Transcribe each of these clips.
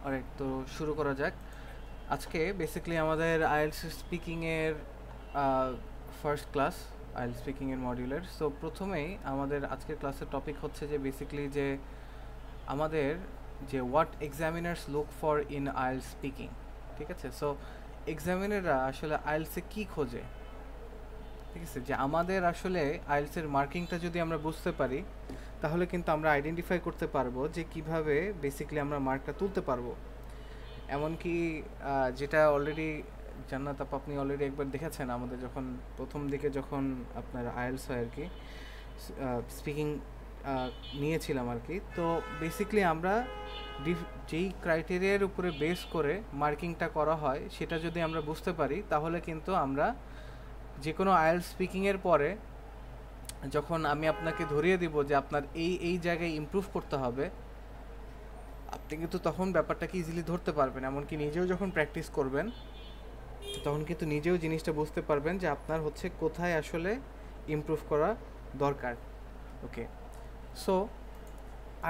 Alright, তো শুরু করা যাক। আজকে বেসিক্যালি আমাদের আইএলটিএস স্পিকিংয়ের ফার্স্ট ক্লাস, আইএলটিএস স্পিকিংয়ের মডিউলের। সো প্রথমেই আমাদের আজকের ক্লাসের টপিক হচ্ছে যে বেসিক্যালি যে আমাদের যে what examiners look for in IELTS speaking. ঠিক আছে, সো এক্সামিনাররা আসলে আইএলটিএসে কী খোঁজে, ঠিক আছে, যে আমাদের আসলে আইএলটিএসের মার্কিংটা যদি আমরা বুঝতে পারি তাহলে কিন্তু আমরা আইডেন্টিফাই করতে পারবো যে কিভাবে বেসিক্যালি আমরা মার্কটা তুলতে পারবো। এমনকি যেটা অলরেডি জান্নাত আপা আপনি অলরেডি একবার দেখেছেন আমাদের যখন প্রথম দিকে যখন আপনার আইএলটিএস হয় আর কি, স্পিকিং নিয়েছিলাম আর কি। তো বেসিক্যালি আমরা যেই ক্রাইটেরিয়ার উপরে বেস করে মার্কিংটা করা হয় সেটা যদি আমরা বুঝতে পারি তাহলে কিন্তু আমরা যে কোনো আইএলটিএস স্পিকিংয়ের পরে যখন আমি আপনাকে ধরিয়ে দিব যে আপনার এই এই জায়গায় ইমপ্রুভ করতে হবে, আপনি কিন্তু তখন ব্যাপারটাকে ইজিলি ধরতে পারবেন। এমনকি নিজেও যখন প্র্যাকটিস করবেন তখন কিন্তু নিজেও জিনিসটা বুঝতে পারবেন যে আপনার হচ্ছে কোথায় আসলে ইমপ্রুভ করা দরকার। ওকে, সো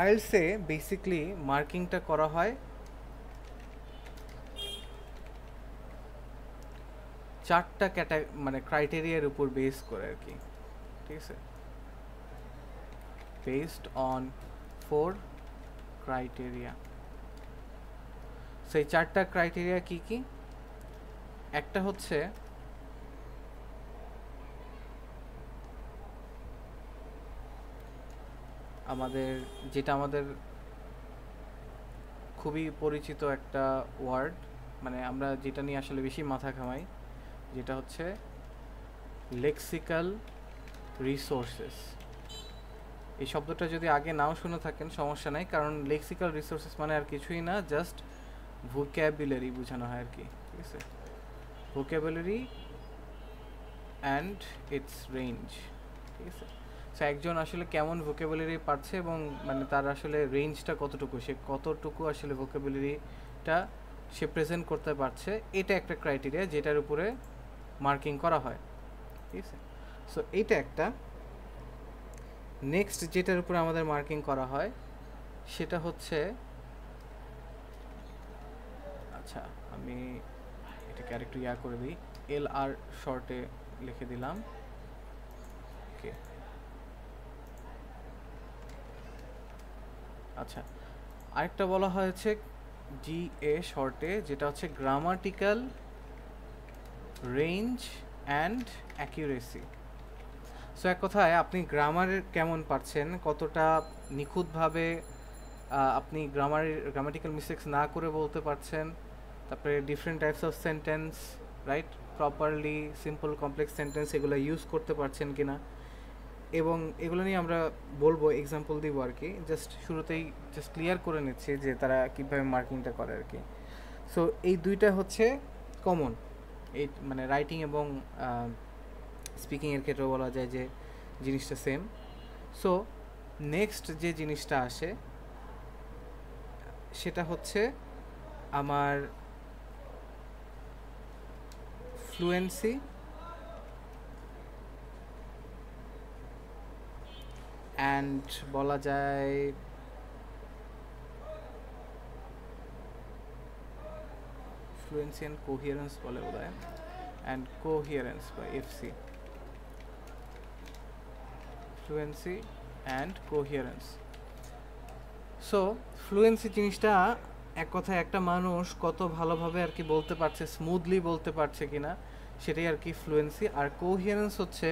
আইএলটিএসে বেসিক্যালি মার্কিংটা করা হয় চারটা মানে ক্রাইটেরিয়ার উপর বেস করে আর কি, ঠিক আছে, বেসড অন 4 ক্রাইটেরিয়া। সেই চারটা ক্রাইটেরিয়া কি কি? একটা হচ্ছে আমাদের খুবই পরিচিত একটা ওয়ার্ড, মানে আমরা যেটা নিয়ে আসলে বেশি মাথা ঘামাই, যেটা হচ্ছে লেক্সিক্যাল রিসোর্সেস। এই শব্দটা যদি আগে নাও শুনে থাকেন সমস্যা নাই, কারণ লেক্সিক্যাল রিসোর্সেস মানে আর কিছুই না, জাস্ট ভোক্যাবুলারি বোঝানো হয় আর কি, ঠিক আছে, ভোক্যাবুলারি অ্যান্ড ইটস রেঞ্জ। ঠিক আছে, সো একজন আসলে কেমন ভোক্যাবুলারি পাচ্ছে এবং মানে তার আসলে রেঞ্জটা কতটুকু, সে কতটুকু আসলে ভোক্যাবুলারিটা সে প্রেজেন্ট করতে পারছে, এটা একটা ক্রাইটেরিয়া যেটার উপরে মার্কিং করা হয়। ঠিক আছে, সো এইটা একটা। নেক্সট যেটার উপরে আমাদের মার্কিং করা হয় সেটা হচ্ছে, আচ্ছা আমি এটাকে আরেকটু করে দিই, LR শর্টে লিখে দিলাম। ওকে, আচ্ছা আরেকটা বলা হয়েছে GA শর্টে, যেটা হচ্ছে grammatical range and accuracy. So এক কথায় আপনি গ্রামারের কেমন পারছেন, কতটা নিখুঁতভাবে আপনি গ্রামাটিক্যাল মিস্টেক্স না করে বলতে পারছেন, তারপরে different types of sentence, right, properly simple complex sentence এগুলো ইউজ করতে পারছেন কিনা, এবং এগুলো নিয়ে আমরা বলবো, এক্সাম্পল দিব আর কি। জাস্ট শুরুতেই জাস্ট ক্লিয়ার করে নিচ্ছি যে তারা কীভাবে মার্কিংটা করে আর কি। সো এই দুইটা হচ্ছে কমন, এই মানে রাইটিং এবং স্পিকিংয়ের ক্ষেত্রেও বলা যায় যে জিনিসটা সেম। সো নেক্সট যে জিনিসটা আসে সেটা হচ্ছে আমার ফ্লুয়েন্সি অ্যান্ড বলা যায় ফ্লুয়েন্সি অ্যান্ড কোহিয়ারেন্স বলে বোধ হয়, অ্যান্ড কোহিয়ারেন্স বা FC, fluency and coherence. So fluency জিনিসটা এক কথায় একটা মানুষ কত ভালোভাবে আর কি বলতে পারছে, স্মুথলি বলতে পারছে কিনা, সেটাই আর কি ফ্লুয়েন্সি। আর কোহিয়ারেন্স হচ্ছে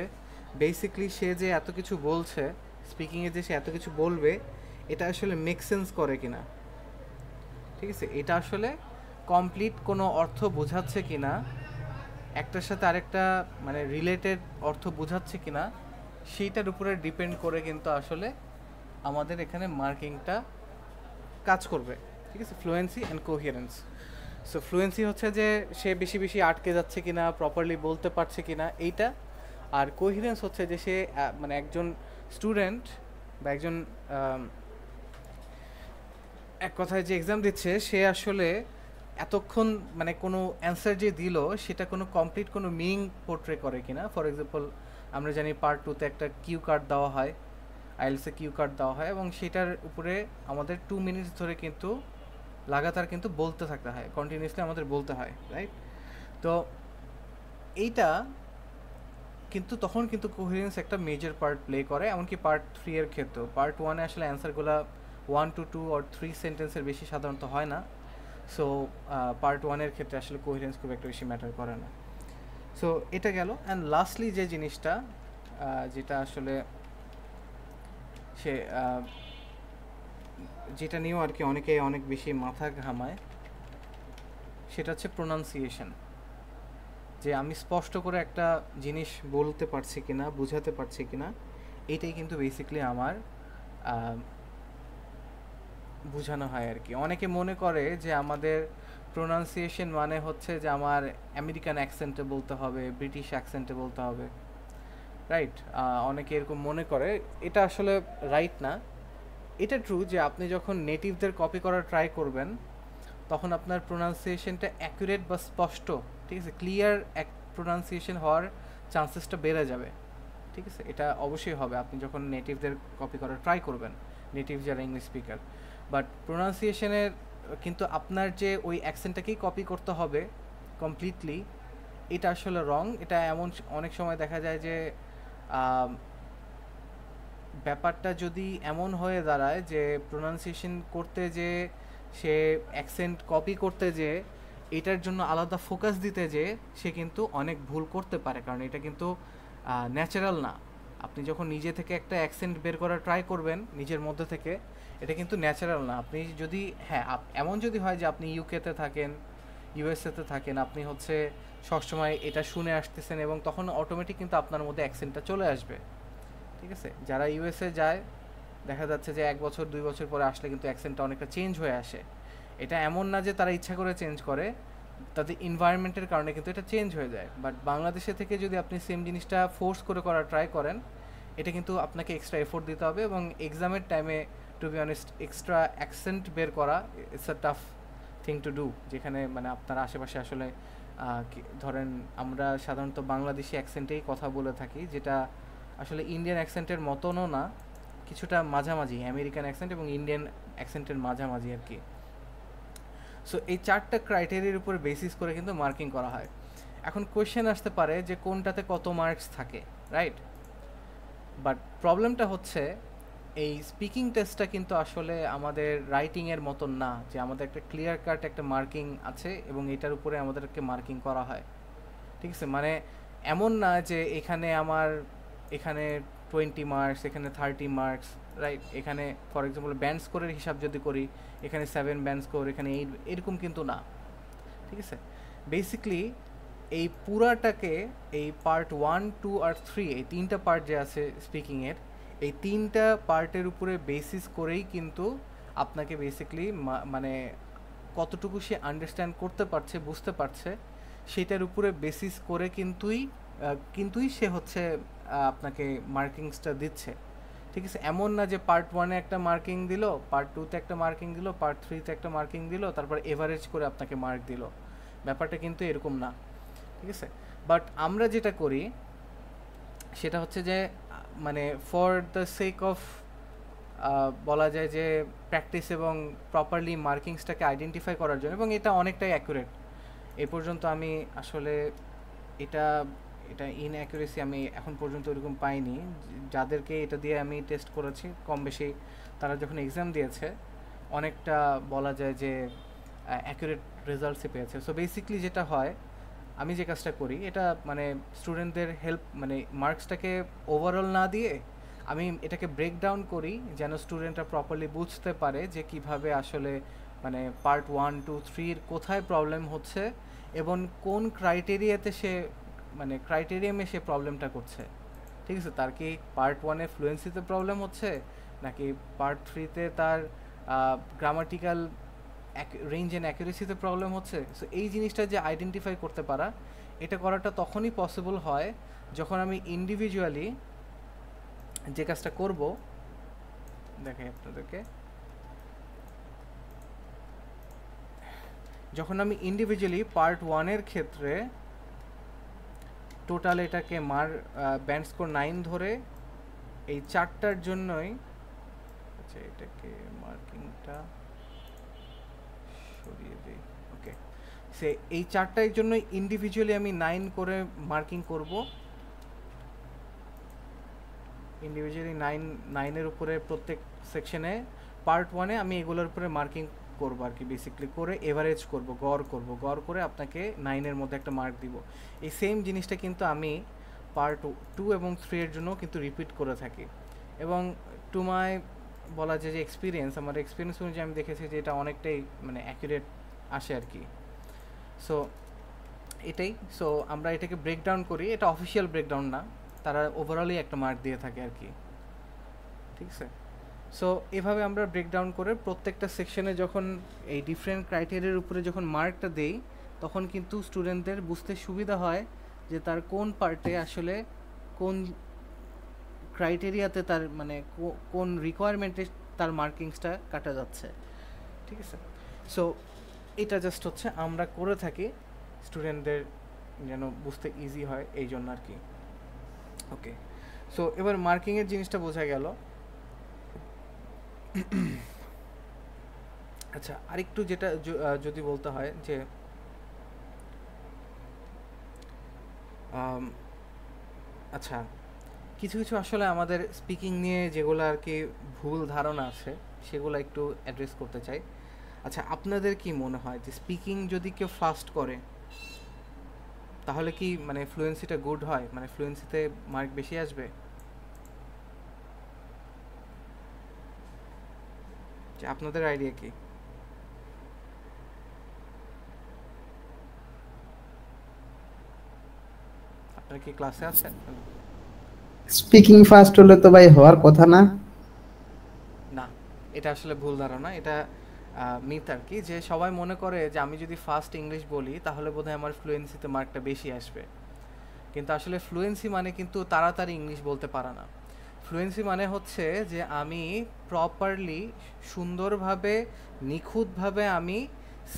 বেসিকলি সে যে এত কিছু বলছে স্পিকিংয়ে, যে সে এত কিছু বলবে এটা আসলে মেক সেন্স করে কিনা, ঠিক আছে, এটা আসলে কমপ্লিট কোনো অর্থ বোঝাচ্ছে কিনা, একটার সাথে আরেকটা মানে রিলেটেড অর্থ বোঝাচ্ছে কিনা, সেইটার উপরে ডিপেন্ড করে কিন্তু আসলে আমাদের এখানে মার্কিংটা কাজ করবে। ঠিক আছে, fluency and coherence. So fluency হচ্ছে যে সে বেশি বেশি আটকে যাচ্ছে কিনা, প্রপারলি বলতে পারছে কিনা এইটা। আর কোহিয়ারেন্স হচ্ছে যে সে মানে একজন স্টুডেন্ট বা একজন এক কথায় যে এক্সাম দিচ্ছে সে আসলে এতক্ষণ মানে কোনো অ্যান্সার যে দিল সেটা কোনো কমপ্লিট কোনো মিনিং পোর্ট্রে করে কিনা। ফর এক্সাম্পল আমরা জানি পার্ট 2-তে একটা কিউ কার্ড দেওয়া হয়, আইএলটিএসে কিউ কার্ড দেওয়া হয়, এবং সেটার উপরে আমাদের 2 মিনিটস ধরে কিন্তু লাগাতার কিন্তু বলতে থাকতে হয়, কন্টিনিউসলি আমাদের বলতে হয়, রাইট? তো এইটা কিন্তু তখন কিন্তু কোহেরেন্স একটা মেজর পার্ট প্লে করে, এমনকি পার্ট 3 এর ক্ষেত্রেও। পার্ট 1-এ আসলে অ্যান্সারগুলো 1 to 2 or 3 সেন্টেন্সের বেশি সাধারণত হয় না। সো পার্ট 1-এর ক্ষেত্রে আসলে কোহেরেন্স খুব একটা বেশি ম্যাটার করে না। সো এটা গেল। অ্যান্ড লাস্টলি যে জিনিসটা যেটা আসলে সে যেটা নিয়েও আর কি অনেকে অনেক বেশি মাথা ঘামায়, সেটা হচ্ছে প্রোনাউন্সিয়েশন। যে আমি স্পষ্ট করে একটা জিনিস বলতে পারছি কিনা, বোঝাতে পারছি কিনা, এইটাই কিন্তু বেসিক্যালি আমার বোঝানো হয় আর কি। অনেকে মনে করে যে আমাদের প্রোনাউন্সিয়েশন মানে হচ্ছে যে আমার আমেরিকান অ্যাকসেন্টে বলতে হবে, ব্রিটিশ অ্যাকসেন্টে বলতে হবে, রাইট? অনেকে এরকম মনে করে। এটা আসলে রাইট না। এটা ট্রু যে আপনি যখন নেটিভদের কপি করার ট্রাই করবেন, তখন আপনার প্রোনাউন্সিয়েশনটা অ্যাকুরেট বা স্পষ্ট, ঠিক আছে, ক্লিয়ার এক প্রোনাউন্সিয়েশন হওয়ার চান্সেসটা বেড়ে যাবে, ঠিক আছে? এটা অবশ্যই হবে আপনি যখন নেটিভদের কপি করার ট্রাই করবেন, নেটিভ যারা ইংলিশ স্পিকার। বাট প্রোনাউন্সিয়েশনের কিন্তু আপনার যে ওই অ্যাকসেন্টটাকেই কপি করতে হবে কমপ্লিটলি, এটা আসলে রং। এটা এমন অনেক সময় দেখা যায় যে ব্যাপারটা যদি এমন হয়ে দাঁড়ায় যে প্রোনাউন্সিয়েশন করতে যে সে অ্যাকসেন্ট কপি করতে যে এটার জন্য আলাদা ফোকাস দিতে যে সে কিন্তু অনেক ভুল করতে পারে, কারণ এটা কিন্তু ন্যাচারাল না। আপনি যখন নিজে থেকে একটা অ্যাকসেন্ট বের করার ট্রাই করবেন নিজের মধ্যে থেকে, এটা কিন্তু ন্যাচারাল না। আপনি যদি এমন যদি হয় যে আপনি ইউকেতে থাকেন, ইউএসএতে থাকেন, আপনি হচ্ছে সবসময় এটা শুনে আসতেছেন এবং তখন অটোমেটিক কিন্তু আপনার মধ্যে অ্যাকসেন্টটা চলে আসবে, ঠিক আছে? যারা ইউএসএ যায় দেখা যাচ্ছে যে 1 বছর 2 বছর পরে আসলে কিন্তু অ্যাকসেন্টটা অনেকটা চেঞ্জ হয়ে আসে। এটা এমন না যে তারা ইচ্ছা করে চেঞ্জ করে, তাদের এনভায়রনমেন্টের কারণে কিন্তু এটা চেঞ্জ হয়ে যায়। বাট বাংলাদেশে থেকে যদি আপনি সেম জিনিসটা ফোর্স করে করার ট্রাই করেন, এটা কিন্তু আপনাকে এক্সট্রা এফোর্ট দিতে হবে, এবং এক্সামের টাইমে to be honest extra accent বের করা it's a tough thing to do. যেখানে মানে আপনার আশেপাশে আসলে ধরেন আমরা সাধারণত বাংলাদেশি অ্যাকসেন্টেই কথা বলে থাকি, যেটা আসলে ইন্ডিয়ান অ্যাকসেন্টের মতনও না, কিছুটা মাঝামাঝি, আমেরিকান অ্যাকসেন্ট এবং ইন্ডিয়ান অ্যাকসেন্টের মাঝামাঝি আর কি। সো এই 4টা ক্রাইটেরিয়ার উপর বেসিস করে কিন্তু মার্কিং করা হয়। এখন কোয়েশ্চেন আসতে পারে যে কোনটাতে কত মার্কস থাকে, রাইট? বাট প্রবলেমটা হচ্ছে এই স্পিকিং টেস্টটা কিন্তু আসলে আমাদের রাইটিংয়ের মতন না, যে আমাদের একটা ক্লিয়ার কাট একটা মার্কিং আছে এবং এটার উপরে আমাদেরকে মার্কিং করা হয়, ঠিক আছে? মানে এমন না যে এখানে 20 মার্কস, এখানে 30 মার্কস, রাইট? এখানে ফর এক্সাম্পল ব্যান্ড স্কোরের হিসাব যদি করি, এখানে 7 ব্যান্ড স্কোর, এখানে 8, এরকম কিন্তু না, ঠিক আছে? বেসিকলি এই পুরাটাকে, এই পার্ট 1, 2 আর 3, এই 3টা পার্ট যে আছে স্পিকিংয়ের, এই 3টা পার্টের উপরে বেসিস করেই কিন্তু আপনাকে বেসিকলি মানে কতটুকু সে আন্ডারস্ট্যান্ড করতে পারছে, বুঝতে পারছে, সেটার উপরে বেসিস করে কিন্তুই সে হচ্ছে আপনাকে মার্কিংসটা দিচ্ছে, ঠিক আছে? এমন না যে পার্ট 1-এ একটা মার্কিং দিল, পার্ট 2-তে একটা মার্কিং দিল, পার্ট 3-তে একটা মার্কিং দিল, তারপর এভারেজ করে আপনাকে মার্ক দিল। ব্যাপারটা কিন্তু এরকম না, ঠিক আছে? বাট আমরা যেটা করি সেটা হচ্ছে যে মানে ফর দ্য সেক অফ বলা যায় যে প্র্যাকটিস এবং প্রপারলি মার্কিংসটাকে আইডেন্টিফাই করার জন্য, এবং এটা অনেকটাই অ্যাকুরেট। এই পর্যন্ত আমি আসলে এটা এটা ইনঅ্যাকুরেসি আমি এখন পর্যন্ত ওরকম পাইনি। যাদেরকে এটা দিয়ে আমি টেস্ট করেছি কম বেশি, তারা যখন এক্সাম দিয়েছে অনেকটা বলা যায় যে অ্যাকুরেট রেজাল্টসই পেয়েছে। সো বেসিকলি যেটা হয়, আমি যে কাজটা করি, এটা মানে স্টুডেন্টদের হেল্প, মানে মার্কসটাকে ওভারঅল না দিয়ে আমি এটাকে ব্রেক ডাউন করি যেন স্টুডেন্টরা প্রপারলি বুঝতে পারে যে কিভাবে আসলে মানে পার্ট 1, 2, 3-র কোথায় প্রবলেম হচ্ছে এবং কোন ক্রাইটেরিয়ামে সে প্রবলেমটা করছে, ঠিক আছে? তার কি পার্ট 1-এ ফ্লুয়েন্সিতে প্রবলেম হচ্ছে, নাকি পার্ট 3-তে তার গ্রামাটিক্যাল রেঞ্জ অ্যান্ড অ্যাকুরেসিতে প্রবলেম হচ্ছে? সো এই জিনিসটা যে আইডেন্টিফাই করতে পারা, এটা করাটা তখনই পসিবল হয় যখন আমি ইন্ডিভিজুয়ালি যে কাজটা করব, দেখাই আপনাদেরকে, যখন আমি ইন্ডিভিজুয়ালি পার্ট 1-এর ক্ষেত্রে টোটাল এটাকে ব্যান্ড স্কোর 9 ধরে এই 4টার জন্যই, আচ্ছা এটাকে মার্কিংটা সরিয়ে দিই। ওকে, সে এই চারটার জন্য ইন্ডিভিজুয়ালি আমি 9 করে মার্কিং করব। ইন্ডিভিজুয়ালি 9 উপরে প্রত্যেক সেকশনে পার্ট 1-এ আমি এগুলোর উপরে মার্কিং করব আর কি, বেসিক্যালি করে এভারেজ করব, গড় করে আপনাকে 9-এর মধ্যে একটা মার্ক দিব। এই সেম জিনিসটা কিন্তু আমি পার্ট 2 এবং 3 এর জন্য কিন্তু রিপিট করে থাকি। এবং টু মাই বলা যায় যে এক্সপিরিয়েন্স, আমার এক্সপিরিয়েন্স অনুযায়ী আমি দেখেছি যে এটা অনেকটাই মানে অ্যাকুরেট আসে আর কি। সো এটাই, সো আমরা এটাকে ব্রেকডাউন করি, এটা অফিসিয়াল ব্রেকডাউন না, তারা ওভারঅলই একটা মার্ক দিয়ে থাকে আর কি, ঠিক আছে। সো এভাবে আমরা ব্রেকডাউন করে প্রত্যেকটা সেকশনে যখন এই ডিফারেন্ট ক্রাইটেরিয়ার উপরে যখন মার্কটা দেই, তখন কিন্তু স্টুডেন্টদের বুঝতে সুবিধা হয় যে তার কোন পার্টে আসলে কোন ক্রাইটেরিয়াতে তার মানে কোন রিকোয়ারমেন্টে তার মার্কিংসটা কাটা যাচ্ছে, ঠিক আছে। সো এটা জাস্ট হচ্ছে আমরা করে থাকি স্টুডেন্টদের যেন বুঝতে ইজি হয় এই জন্য আর কি। ওকে, সো এবার মার্কিংয়ের জিনিসটা বোঝা গেল। আচ্ছা, আরেকটু যেটা যদি বলতে হয় যে আচ্ছা, কিছু কিছু আসলে আমাদের স্পিকিং নিয়ে যেগুলো আর কি ভুল ধারণা আছে সেগুলো একটু অ্যাড্রেস করতে চাই। আচ্ছা, আপনাদের কি মনে হয় যে স্পিকিং যদি কেউ ফাস্ট করে তাহলে কি মানে ফ্লুয়েন্সিটা গুড হয়, মানে ফ্লুয়েন্সিতে মার্ক বেশি আসবে? যে আপনাদের আইডিয়া কি? আপনারা কি ক্লাসে আছেন? স্পিকিং ফাস্ট হলে তো ভাই হওয়ার কথা না। না, এটা আসলে ভুল ধারণা, এটা মিথ আর কি, যে সবাই মনে করে যে আমি যদি ফাস্ট ইংলিশ বলি তাহলে বোধহয় আমার ফ্লুয়েন্সিতে মার্কটা বেশি আসবে। কিন্তু আসলে ফ্লুয়েন্সি মানে কিন্তু তাড়াতাড়ি ইংলিশ বলতে পারা না। ফ্লুয়েন্সি মানে হচ্ছে যে আমি প্রপারলি, সুন্দরভাবে, নিখুঁতভাবে আমি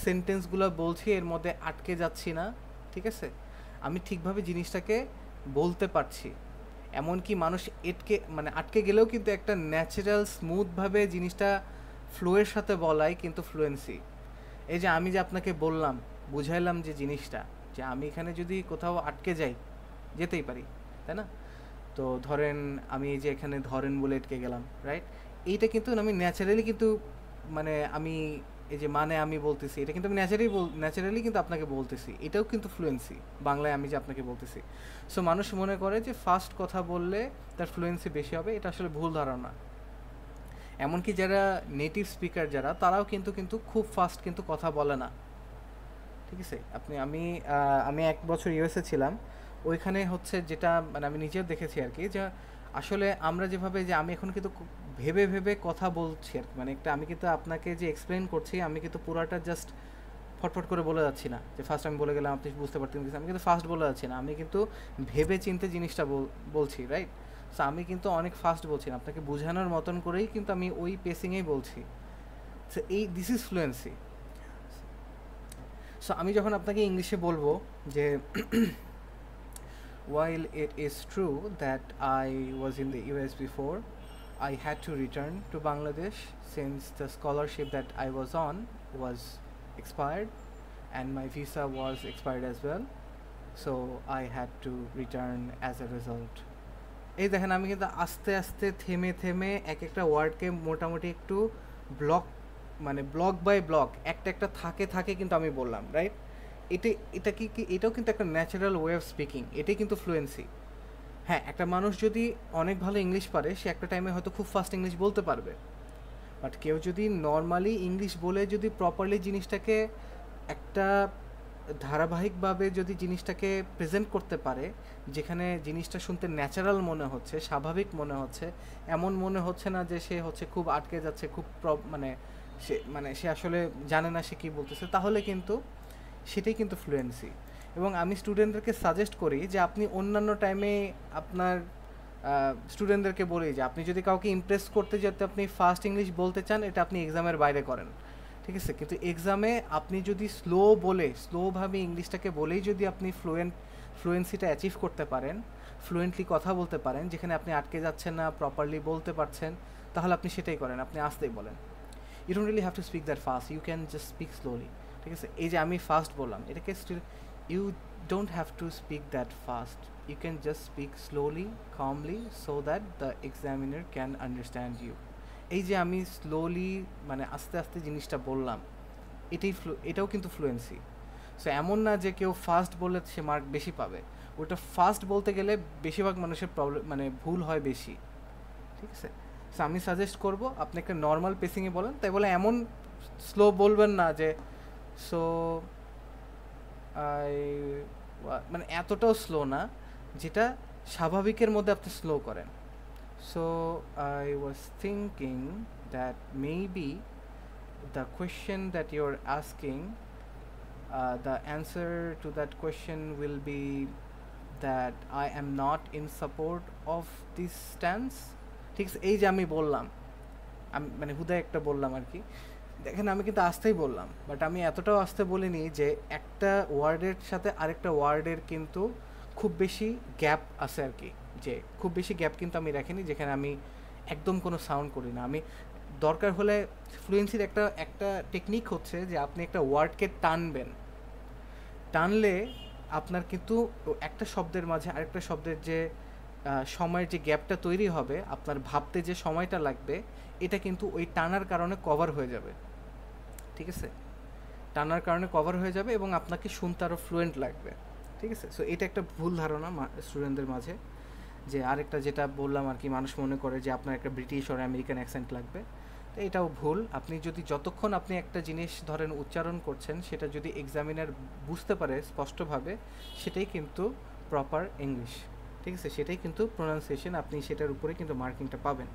সেন্টেন্সগুলো বলছি, এর মধ্যে আটকে যাচ্ছি না, ঠিক আছে, আমি ঠিকভাবে জিনিসটাকে বলতে পারছি। এমনকি মানুষ মানে আটকে গেলেও কিন্তু একটা ন্যাচারাল স্মুথভাবে জিনিসটা ফ্লোয়ের সাথে বলাই কিন্তু ফ্লুয়েন্সি। এই যে আমি যে আপনাকে বললাম, বুঝাইলাম যে জিনিসটা, যে আমি এখানে যদি কোথাও আটকে যাই, যেতেই পারি, তাই না? তো ধরেন আমি এই যে এখানে ধরেন বলে আটকে গেলাম, রাইট? এইটা কিন্তু আমি ন্যাচারালি কিন্তু মানে আমি এই যে মানে আমি বলতেছি, এটা কিন্তু আমি ন্যাচারালি কিন্তু আপনাকে বলতেছি, এটাও কিন্তু ফ্লুয়েন্সি, বাংলায় আমি যে আপনাকে বলতেছি। সো মানুষ মনে করে যে ফাস্ট কথা বললে তার ফ্লুয়েন্সি বেশি হবে, এটা আসলে ভুল ধারণা। এমনকি যারা নেটিভ স্পিকার যারা, তারাও কিন্তু কিন্তু খুব ফাস্ট কিন্তু কথা বলে না, ঠিক আছে। আমি 1 বছর ইউএসএ ছিলাম, ওইখানে হচ্ছে যেটা মানে আমি নিজেও দেখেছি আর কি, যে আসলে আমরা যেভাবে যে আমি এখন কিন্তু ভেবে ভেবে কথা বলছি আর কি, মানে একটা আমি কিন্তু আপনাকে যে এক্সপ্লেন করছি আমি কিন্তু পুরাটা জাস্ট ফটফট করে বলে যাচ্ছি না, যে ফার্স্ট আমি বলে গেলাম আপনি বুঝতে পারতেন, আমি কিন্তু ফাস্ট বলে যাচ্ছি না, আমি কিন্তু ভেবে চিন্তে জিনিসটা বলছি, রাইট? সো আমি কিন্তু অনেক ফাস্ট বলছি না, আপনাকে বোঝানোর মতন করেই কিন্তু আমি ওই পেসিংয়েই বলছি। So this is fluency. So আমি যখন আপনাকে ইংলিশে বলবো যে while it is true that I was in the US before, I had to return to Bangladesh since the scholarship that I was on was expired and my visa was expired as well. So I had to return as a result. এই দেখেন আমি কিন্তু আস্তে আস্তে থেমে থেমে এক একটা ওয়ার্ডকে মোটামুটি একটু ব্লক মানে ব্লক বাই ব্লক একটা একটা থাকে কিন্তু আমি বললাম, রাইট? এটা কি এটাও কিন্তু একটা ন্যাচারাল ওয়ে অফ স্পিকিং, এটাই কিন্তু ফ্লুয়েন্সি। হ্যাঁ, একটা মানুষ যদি অনেক ভালো ইংলিশ পারে সে একটা টাইমে হয়তো খুব ফাস্ট ইংলিশ বলতে পারবে, বাট কেউ যদি নর্মালি ইংলিশ বলে যদি প্রপারলি জিনিসটাকে একটা ধারাবাহিকভাবে যদি জিনিসটাকে প্রেজেন্ট করতে পারে, যেখানে জিনিসটা শুনতে ন্যাচারাল মনে হচ্ছে, স্বাভাবিক মনে হচ্ছে, এমন মনে হচ্ছে না যে সে হচ্ছে খুব আটকে যাচ্ছে, খুব সে আসলে জানে না সে কী বলতেছে, তাহলে কিন্তু সেটাই কিন্তু ফ্লুয়েন্সি। এবং আমি স্টুডেন্টদেরকে সাজেস্ট করি যে আপনি অন্যান্য টাইমে আপনার স্টুডেন্টদেরকে বলি যে আপনি যদি কাউকে ইমপ্রেস করতে যাতে আপনি ফাস্ট ইংলিশ বলতে চান, এটা আপনি এক্সামের বাইরে করেন, ঠিক আছে, কিন্তু এক্সামে আপনি যদি স্লোভাবে ইংলিশটাকে বলেই যদি আপনি ফ্লুয়েন্সিটা অ্যাচিভ করতে পারেন, ফ্লুয়েন্টলি কথা বলতে পারেন, যেখানে আপনি আটকে যাচ্ছেন না, প্রপারলি বলতে পারছেন, তাহলে আপনি সেটাই করেন, আপনি আসতেই বলেন। You don't really have to speak that fast, you can just speak slowly, ঠিক আছে? এই যে আমি ফাস্ট বললাম, এটাকে still you don't have to speak that fast, you can just speak slowly, calmly, so that the examiner can understand you. এই যে আমি স্লোলি মানে আস্তে আস্তে জিনিসটা বললাম, এটাও কিন্তু ফ্লুয়েন্সি। সো এমন না যে কেউ ফাস্ট বললে সে মার্ক বেশি পাবে, ওটা ফাস্ট বলতে গেলে বেশিরভাগ মানুষের প্রবলেম মানে ভুল হয় বেশি, ঠিক আছে? সো আমি সাজেস্ট করব আপনি একটা নর্মাল পেসিংয়ে বলেন, তাই বলে এমন স্লো বলবেন না যে সো আই মানে এতটাও স্লো না যেটা স্বাভাবিকের মধ্যে আপনি স্লো করেন। So I was thinking that maybe the question that you are asking, the answer to that question will be that I am not in support of this stance, ঠিক আছে? এই যে আমি বললাম, আমি মানে হুদায় একটা বললাম আর কি, দেখেন আমি কিন্তু আস্তেই বললাম, বাট আমি এতটাও আস্তে বলিনি যে একটা ওয়ার্ডের সাথে আরেকটা ওয়ার্ডের কিন্তু খুব বেশি গ্যাপ আছে আর কি, যে খুব বেশি গ্যাপ কিন্তু আমি রাখিনি যেখানে আমি একদম কোনো সাউন্ড করি না। আমি দরকার হলে ফ্লুয়েন্সির একটা টেকনিক হচ্ছে যে আপনি একটা ওয়ার্ডকে টানলে আপনার কিন্তু একটা শব্দের মাঝে আরেকটা শব্দের যে সময়ের যে গ্যাপটা তৈরি হবে, আপনার ভাবতে যে সময়টা লাগবে, এটা কিন্তু ওই টানার কারণে কভার হয়ে যাবে, ঠিক আছে? টানার কারণে কভার হয়ে যাবে এবং আপনাকে শুনতে আরও ফ্লুয়েন্ট লাগবে, ঠিক আছে? সো এটা একটা ভুল ধারণা স্টুডেন্টদের মাঝে, যে আরেকটা যেটা বললাম আর কি, মানুষ মনে করে যে আপনার একটা ব্রিটিশ আর আমেরিকান অ্যাকসেন্ট লাগবে, তো এটাও ভুল। আপনি যদি যতক্ষণ আপনি একটা জিনিস ধরেন উচ্চারণ করছেন, সেটা যদি এক্সামিনার বুঝতে পারে স্পষ্টভাবে, সেটাই কিন্তু প্রপার ইংলিশ, ঠিক আছে? সেটাই কিন্তু প্রোনাউন্সিয়েশন, আপনি সেটার উপরে কিন্তু মার্কিংটা পাবেন।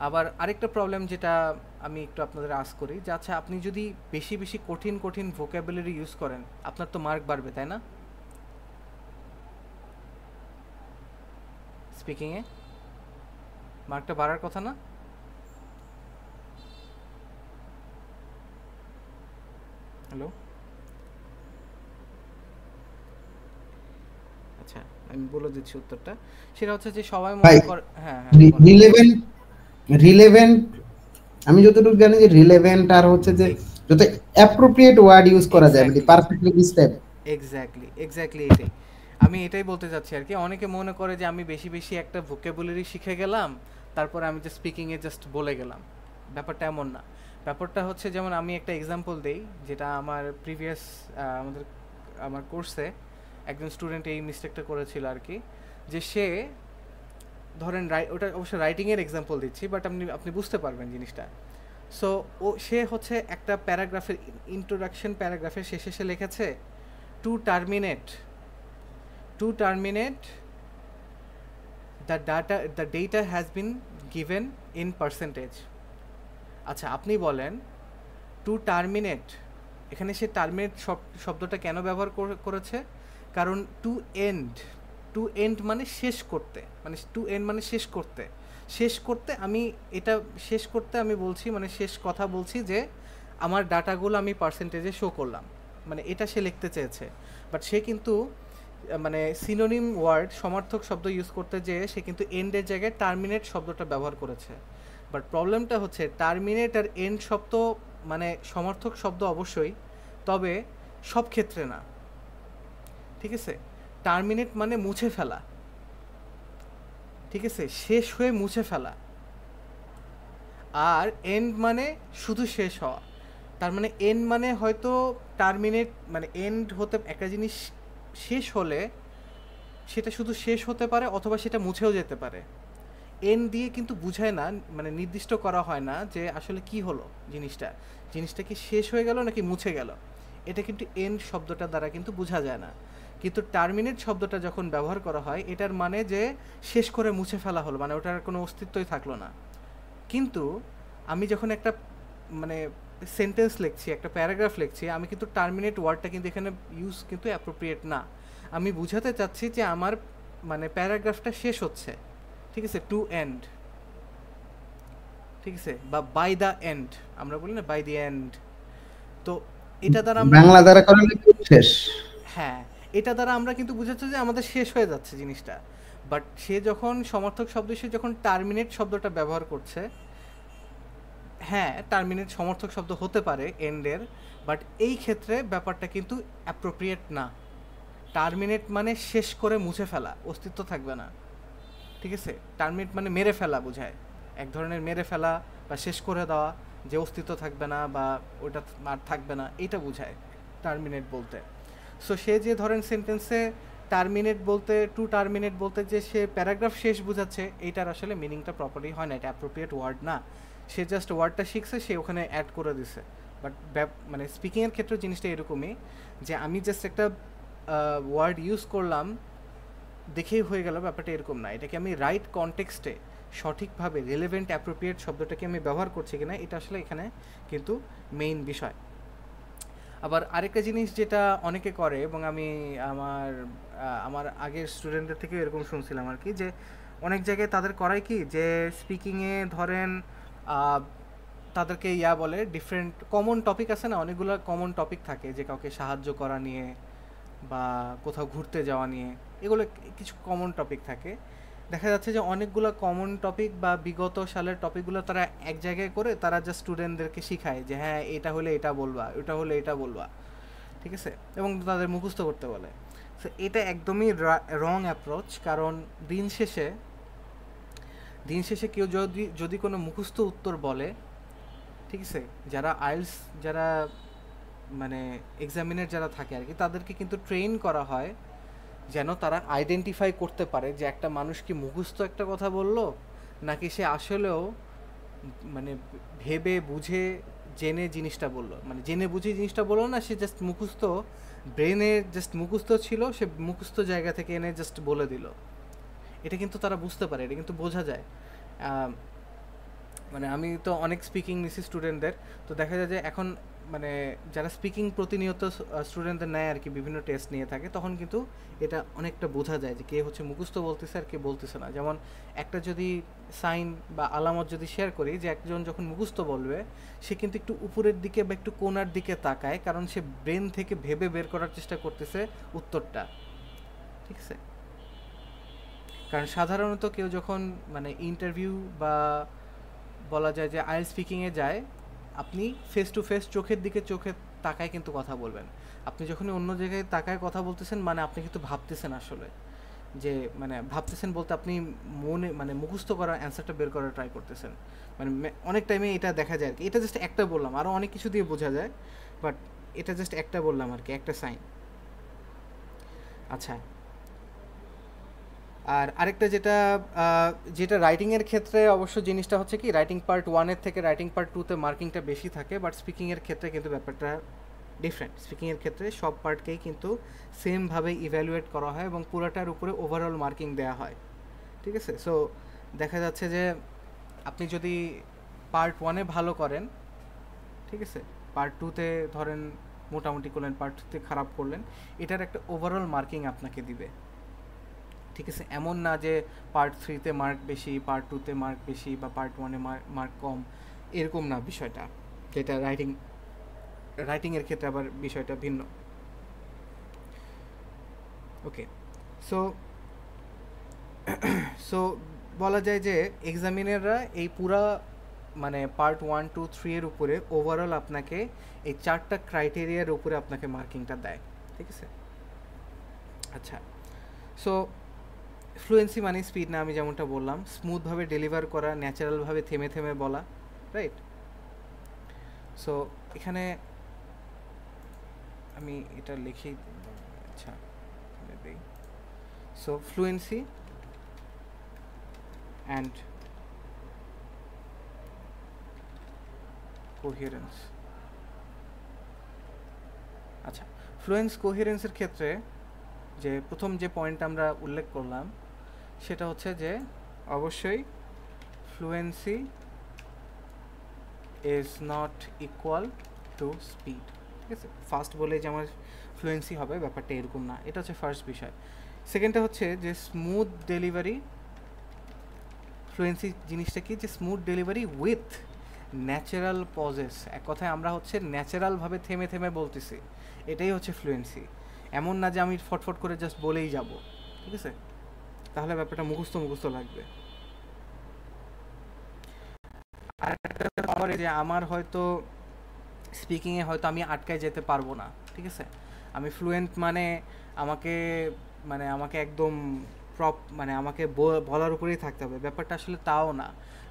আবার আরেকটা প্রবলেম যেটা আমি একটু আপনাদের আস করি, যে আচ্ছা আপনি যদি বেশি বেশি কঠিন ভোকাবুলারি ইউজ করেন, আপনার তো মার্ক বাড়বে, তাই না? স্পিকিংয়ে মার্কটা বাড়ার কথা না? হ্যালো, আচ্ছা আমি বলে দিচ্ছি উত্তরটা। সেটা হচ্ছে যে সবাই মনে করে, হ্যাঁ হ্যাঁ রিলেভেন্ট, আমি যতটুকু জানি যে রিলেভেন্ট আর হচ্ছে যে যত অ্যাপ্রোপ্রিয়েট ওয়ার্ড ইউজ করা যায়, মানে পারফেক্টলি ডিসক্রাইব। এক্স্যাক্টলি এটাই আমি এটাই বলতে চাচ্ছি আর কি। অনেকে মনে করে যে আমি বেশি বেশি একটা ভোকাবুলারি শিখে গেলাম, তারপরে আমি যে স্পিকিংয়ে জাস্ট বলে গেলাম, ব্যাপারটা এমন না। ব্যাপারটা হচ্ছে, যেমন আমি একটা এক্সাম্পল দেই, যেটা আমার প্রিভিয়াস আমার কোর্সে একজন স্টুডেন্ট এই মিস্টেকটা করেছিল আর কি, যে সে ধরেন ওটা অবশ্য রাইটিংয়ের এক্সাম্পল দিচ্ছি, বাট আপনি বুঝতে পারবেন জিনিসটা। সো সে হচ্ছে একটা প্যারাগ্রাফের ইন্ট্রোডাকশন প্যারাগ্রাফের শেষে সে লিখেছে to terminate the data has been given in percentage। আচ্ছা আপনি বলেন টু টার্মিনেট, এখানে সে টার্মিনেট শব্দটা কেন ব্যবহার করেছে? কারণ টু এন্ড মানে শেষ করতে, মানে টু এন্ড মানে শেষ করতে আমি এটা শেষ করতে আমি বলছি, মানে শেষ কথা বলছি যে আমার ডাটাগুলো আমি পার্সেন্টেজে শো করলাম, মানে এটা সে লিখতে চেয়েছে। বাট সে কিন্তু মানে সিনোনিম ওয়ার্ড সমার্থক শব্দ ইউজ করতে যেয়ে সে কিন্তু এন্ডের জায়গায় টার্মিনেট শব্দটা ব্যবহার করেছে। বাট প্রবলেমটা হচ্ছে টার্মিনেট আর এন্ড শব্দ মানে সমার্থক শব্দ অবশ্যই, তবে সব ক্ষেত্রে না, ঠিক আছে? টার্মিনেট মানে মুছে ফেলা, ঠিক আছে, শেষ হয়ে মুছে ফেলা, আর এন্ড মানে শুধু শেষ হওয়া। তার মানে এন্ড মানে হয়তো টার্মিনেট মানে এন্ড হতে একটা জিনিস শেষ হলে সেটা শুধু শেষ হতে পারে অথবা সেটা মুছেও যেতে পারে। এন্ড দিয়ে কিন্তু বুঝায় না, মানে নির্দিষ্ট করা হয় না যে আসলে কি হলো জিনিসটা কি শেষ হয়ে গেল নাকি মুছে গেল, এটা কিন্তু এন্ড শব্দটা দ্বারা কিন্তু বোঝা যায় না। কিন্তু টার্মিনেট শব্দটা যখন ব্যবহার করা হয়, এটার মানে যে শেষ করে মুছে ফেলা হলো, মানে ওটার কোনো অস্তিত্বই থাকলো না। কিন্তু আমি যখন একটা মানে সেন্টেন্স লিখছি, একটা প্যারাগ্রাফ লিখছি, আমি কিন্তু টার্মিনেট ওয়ার্ডটা কিন্তু এখানে ইউজ কিন্তু অ্যাপ্রোপ্রিয়েট না। আমি বুঝাতে চাচ্ছি যে আমার মানে প্যারাগ্রাফটা শেষ হচ্ছে, ঠিক আছে, টু এন্ড, ঠিক আছে, বা বাই দ্য এন্ড, আমরা বলি না বাই দি এন্ড। তো এটা দ্বারা আমরা বাংলা দ্বারা করলে শেষ, হ্যাঁ, এটা দ্বারা আমরা কিন্তু বুঝাচ্ছি যে আমাদের শেষ হয়ে যাচ্ছে জিনিসটা। বাট সে যখন সমর্থক শব্দ হিসেবে যখন টার্মিনেট শব্দটা ব্যবহার করছে, হ্যাঁ, টার্মিনেট সমর্থক শব্দ হতে পারে এন্ডের, বাট এই ক্ষেত্রে ব্যাপারটা কিন্তু অ্যাপ্রোপ্রিয়েট না। টার্মিনেট মানে শেষ করে মুছে ফেলা, অস্তিত্ব থাকবে না। ঠিক আছে, টার্মিনেট মানে মেরে ফেলা বোঝায়, এক ধরনের মেরে ফেলা বা শেষ করে দেওয়া, যে অস্তিত্ব থাকবে না বা ওটা আর থাকবে না, এটা বোঝায় টার্মিনেট বলতে। সো সে যে ধরেন সেন্টেন্সে টার্মিনেট বলতে, টু টার্মিনেট বলতে যে সে প্যারাগ্রাফ শেষ বোঝাচ্ছে, এইটার আসলে মিনিংটা প্রপারলি হয় না, এটা অ্যাপ্রোপ্রিয়েট ওয়ার্ড না। সে জাস্ট ওয়ার্ডটা শিখছে, সে ওখানে অ্যাড করে দিছে। বাট মানে স্পিকিংয়ের ক্ষেত্রে জিনিসটা এরকমই, যে আমি জাস্ট একটা ওয়ার্ড ইউজ করলাম দেখেই হয়ে গেল, ব্যাপারটা এরকম না। এটাকে আমি রাইট কনটেক্সটে সঠিকভাবে রিলেভেন্ট অ্যাপ্রোপ্রিয়েট শব্দটাকে আমি ব্যবহার করছি কিনা, এটা আসলে এখানে কিন্তু মেইন বিষয়। আবার আরেকটা জিনিস যেটা অনেকে করে, এবং আমি আমার আমার আগের স্টুডেন্টদের থেকেও এরকম শুনছিলাম আর কি, যে অনেক জায়গায় তাদের করায় কি, যে স্পিকিংয়ে ধরেন তাদেরকে বলে ডিফারেন্ট কমন টপিক আছে না, অনেকগুলো কমন টপিক থাকে, যে কাউকে সাহায্য করা নিয়ে বা কোথাও ঘুরতে যাওয়া নিয়ে, এগুলো কিছু কমন টপিক থাকে। দেখা যাচ্ছে যে অনেকগুলো কমন টপিক বা বিগত সালের টপিকগুলো তারা এক জায়গায় করে তারা জাস্ট স্টুডেন্টদেরকে শিখায় যে হ্যাঁ এটা হলে এটা বলবা, ওটা হলে এটা বলবা, ঠিক আছে, এবং তাদের মুখস্থ করতে বলে। সো এটা একদমই রং অ্যাপ্রোচ, কারণ দিন শেষে কেউ যদি যদি কোনো মুখস্থ উত্তর বলে, ঠিক আছে, যারা আইএলস, যারা মানে এক্সামিনের যারা থাকে আর কি, তাদেরকে কিন্তু ট্রেন করা হয় যেন তারা আইডেন্টিফাই করতে পারে যে একটা মানুষ কি মুখস্থ একটা কথা বললো, নাকি সে আসলেও মানে ভেবে বুঝে জেনে জিনিসটা বললো। মানে জেনে বুঝে জিনিসটা বললো না, সে জাস্ট মুখস্থ, ব্রেনে জাস্ট মুখস্থ ছিল, সে মুখস্থ জায়গা থেকে এনে জাস্ট বলে দিল। এটা কিন্তু তারা বুঝতে পারে, এটা কিন্তু বোঝা যায়। মানে আমি তো অনেক স্পিকিং নিছি স্টুডেন্টদের, তো দেখা যায় যে এখন মানে যারা স্পিকিং প্রতিনিয়ত স্টুডেন্টদের নেয় আর কি, বিভিন্ন টেস্ট নিয়ে থাকে, তখন কিন্তু এটা অনেকটা বোঝা যায় যে কে হচ্ছে মুখস্থ বলতেছে আর কে বলতেছে না। যেমন একটা যদি সাইন বা আলামত যদি শেয়ার করি, যে একজন যখন মুখস্থ বলবে, সে কিন্তু একটু উপরের দিকে বা একটু কোণার দিকে তাকায়, কারণ সে ব্রেন থেকে ভেবে বের করার চেষ্টা করতেছে উত্তরটা, ঠিক আছে। কারণ সাধারণত কেউ যখন মানে ইন্টারভিউ বা বলা যায় যে আইএলটিএস স্পিকিংয়ে যায়, আপনি ফেস টু ফেস চোখের দিকে চোখে তাকায় কিন্তু কথা বলবেন। আপনি যখনই অন্য জায়গায় তাকায় কথা বলতেছেন, মানে আপনি কিন্তু ভাবতেছেন আসলে, যে মানে ভাবতেছেন বলতে আপনি মনে মানে মুখস্থ করার অ্যান্সারটা বের করার ট্রাই করতেছেন। মানে অনেক টাইমে এটা দেখা যায় আর কি। এটা জাস্ট একটা বললাম, আরও অনেক কিছু দিয়ে বোঝা যায়, বাট এটা জাস্ট একটা বললাম আর কি, একটা সাইন। আচ্ছা, আর আরেকটা যেটা যেটা রাইটিংয়ের ক্ষেত্রে অবশ্য জিনিসটা হচ্ছে কি, রাইটিং পার্ট 1-এর থেকে রাইটিং পার্ট 2-তে মার্কিংটা বেশি থাকে, বাট স্পিকিংয়ের ক্ষেত্রে কিন্তু ব্যাপারটা ডিফারেন্ট। স্পিকিংয়ের ক্ষেত্রে সব পার্টকেই কিন্তু সেমভাবে ইভ্যালুয়েট করা হয় এবং পুরোটার উপরে ওভারঅল মার্কিং দেওয়া হয়, ঠিক আছে। সো দেখা যাচ্ছে যে আপনি যদি পার্ট 1-এ ভালো করেন, ঠিক আছে, পার্ট 2-তে ধরেন মোটামুটি করলেন, পার্ট 2-তে খারাপ করলেন, এটার একটা ওভারঅল মার্কিং আপনাকে দিবে, ঠিক আছে। এমন না যে পার্ট 3-তে মার্ক বেশি, পার্ট 2-তে মার্ক বেশি, বা পার্ট 1-এ মার্ক কম, এরকম না বিষয়টা। যেটা রাইটিংয়ের ক্ষেত্রে আবার বিষয়টা ভিন্ন। ওকে, সো সো বলা যায় যে এক্সামিনাররা এই পুরা মানে পার্ট 1, 2, 3-এর উপরে ওভারঅল আপনাকে এই 4টা ক্রাইটেরিয়ার উপরে আপনাকে মার্কিংটা দেয়, ঠিক আছে। আচ্ছা, সো ফ্লুয়েন্সি মানে স্পিড না, আমি যেমনটা বললাম, স্মুথভাবে ডেলিভার করা, ন্যাচারালভাবে থেমে থেমে বলা, রাইট। সো এখানে আমি এটা লিখেই, আচ্ছা এখানে দিই। So fluency and coherence. আচ্ছা, কোহেরেন্সের ক্ষেত্রে যে প্রথম যে পয়েন্ট আমরা উল্লেখ করলাম, সেটা হচ্ছে যে অবশ্যই fluency is not equal to speed, ঠিক আছে। ফাস্ট বলে যে আমার ফ্লুয়েন্সি হবে, ব্যাপারটা এরকম না। এটা হচ্ছে ফার্স্ট বিষয়। সেকেন্ডটা হচ্ছে যে স্মুথ ডেলিভারি। ফ্লুয়েন্সি জিনিসটা কি, যে smooth delivery with natural pauses. এক কথায় আমরা হচ্ছে ন্যাচারালভাবে থেমে থেমে বলতেছি, এটাই হচ্ছে ফ্লুয়েন্সি। এমন না যে আমি ফটফট করে জাস্ট বলেই যাব, ঠিক আছে, তাহলে ব্যাপারটা মুখস্থ লাগবে। আর একটা করে যে আমার হয়তো স্পিকিংয়ে হয়তো আমি আটকায় যেতে পারবো না, ঠিক আছে? আমি ফ্লুয়েন্ট মানে আমাকে আমাকে একদম মানে আমাকে বলার উপরেই থাকতে হবে, ব্যাপারটা আসলে তাও না।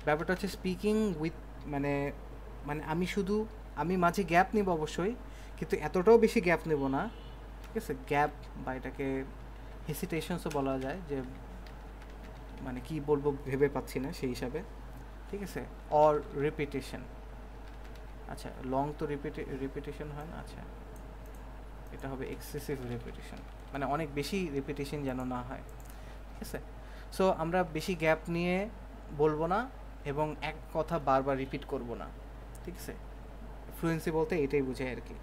ব্যাপারটা হচ্ছে স্পিকিং উইথ মানে মানে আমি মাঝে গ্যাপ নিব অবশ্যই, কিন্তু এতটাও বেশি গ্যাপ নেব না, ঠিক আছে? গ্যাপ বা এটাকে হেসিটেশনসও বলা যায়, যে মানে কি বলবো ভেবে পাচ্ছি না সেই হিসাবে, ঠিক আছে? অর রিপিটেশন, আচ্ছা লং তো রিপিটেশন হয় না, আচ্ছা এটা হবে এক্সেসিভ রিপিটেশন, মানে অনেক বেশি রিপিটেশন যেন না হয়, ঠিক আছে? সো আমরা বেশি গ্যাপ নিয়ে বলবো না এবং এক কথা বারবার রিপিট করব না, ঠিক আছে? ফ্লুয়েন্সি বলতে এটাই বোঝায় আর কি।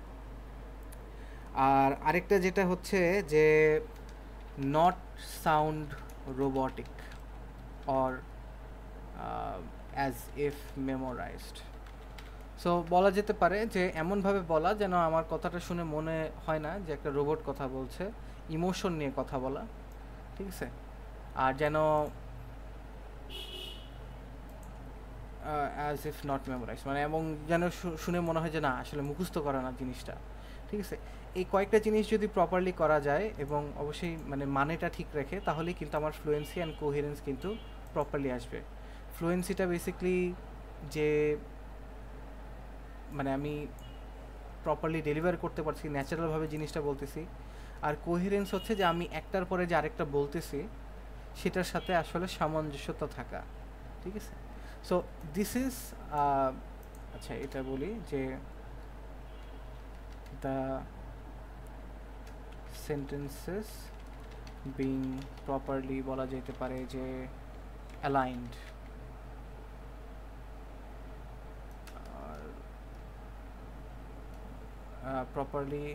আর আরেকটা যেটা হচ্ছে যে not sound robotic or as if memorised. So বলা যেতে পারে যে এমনভাবে বলা যেন আমার কথাটা শুনে মনে হয় না যে একটা রোবট কথা বলছে, ইমোশন নিয়ে কথা বলা, ঠিক আছে? আর যেন অ্যাজ ইফ নট মেমোরাইজ, মানে এবং যেন শুনে মনে হয় যে না আসলে মুখস্থ করা না জিনিসটা, ঠিক আছে? এই কয়েকটা জিনিস যদি প্রপারলি করা যায় এবং অবশ্যই মানে মানেটা ঠিক রেখে, তাহলেই কিন্তু আমার ফ্লুয়েন্সি অ্যান্ড কোহেরেন্স কিন্তু প্রপারলি আসবে। ফ্লুয়েন্সিটা বেসিকলি যে মানে আমি প্রপারলি ডেলিভার করতে পারছি, ন্যাচারালভাবে জিনিসটা বলতেছি। আর কোহেরেন্স হচ্ছে যে আমি একটার পরে যে আরেকটা বলতেছি সেটার সাথে আসলে সামঞ্জস্যতা থাকা, ঠিক আছে? সো দিস ইজ আচ্ছা এটা বলি যে দ্য সেন্টেন্সেস বিং প্রপারলি বলা যেতে পারে যে অ্যালাইনড, আর properly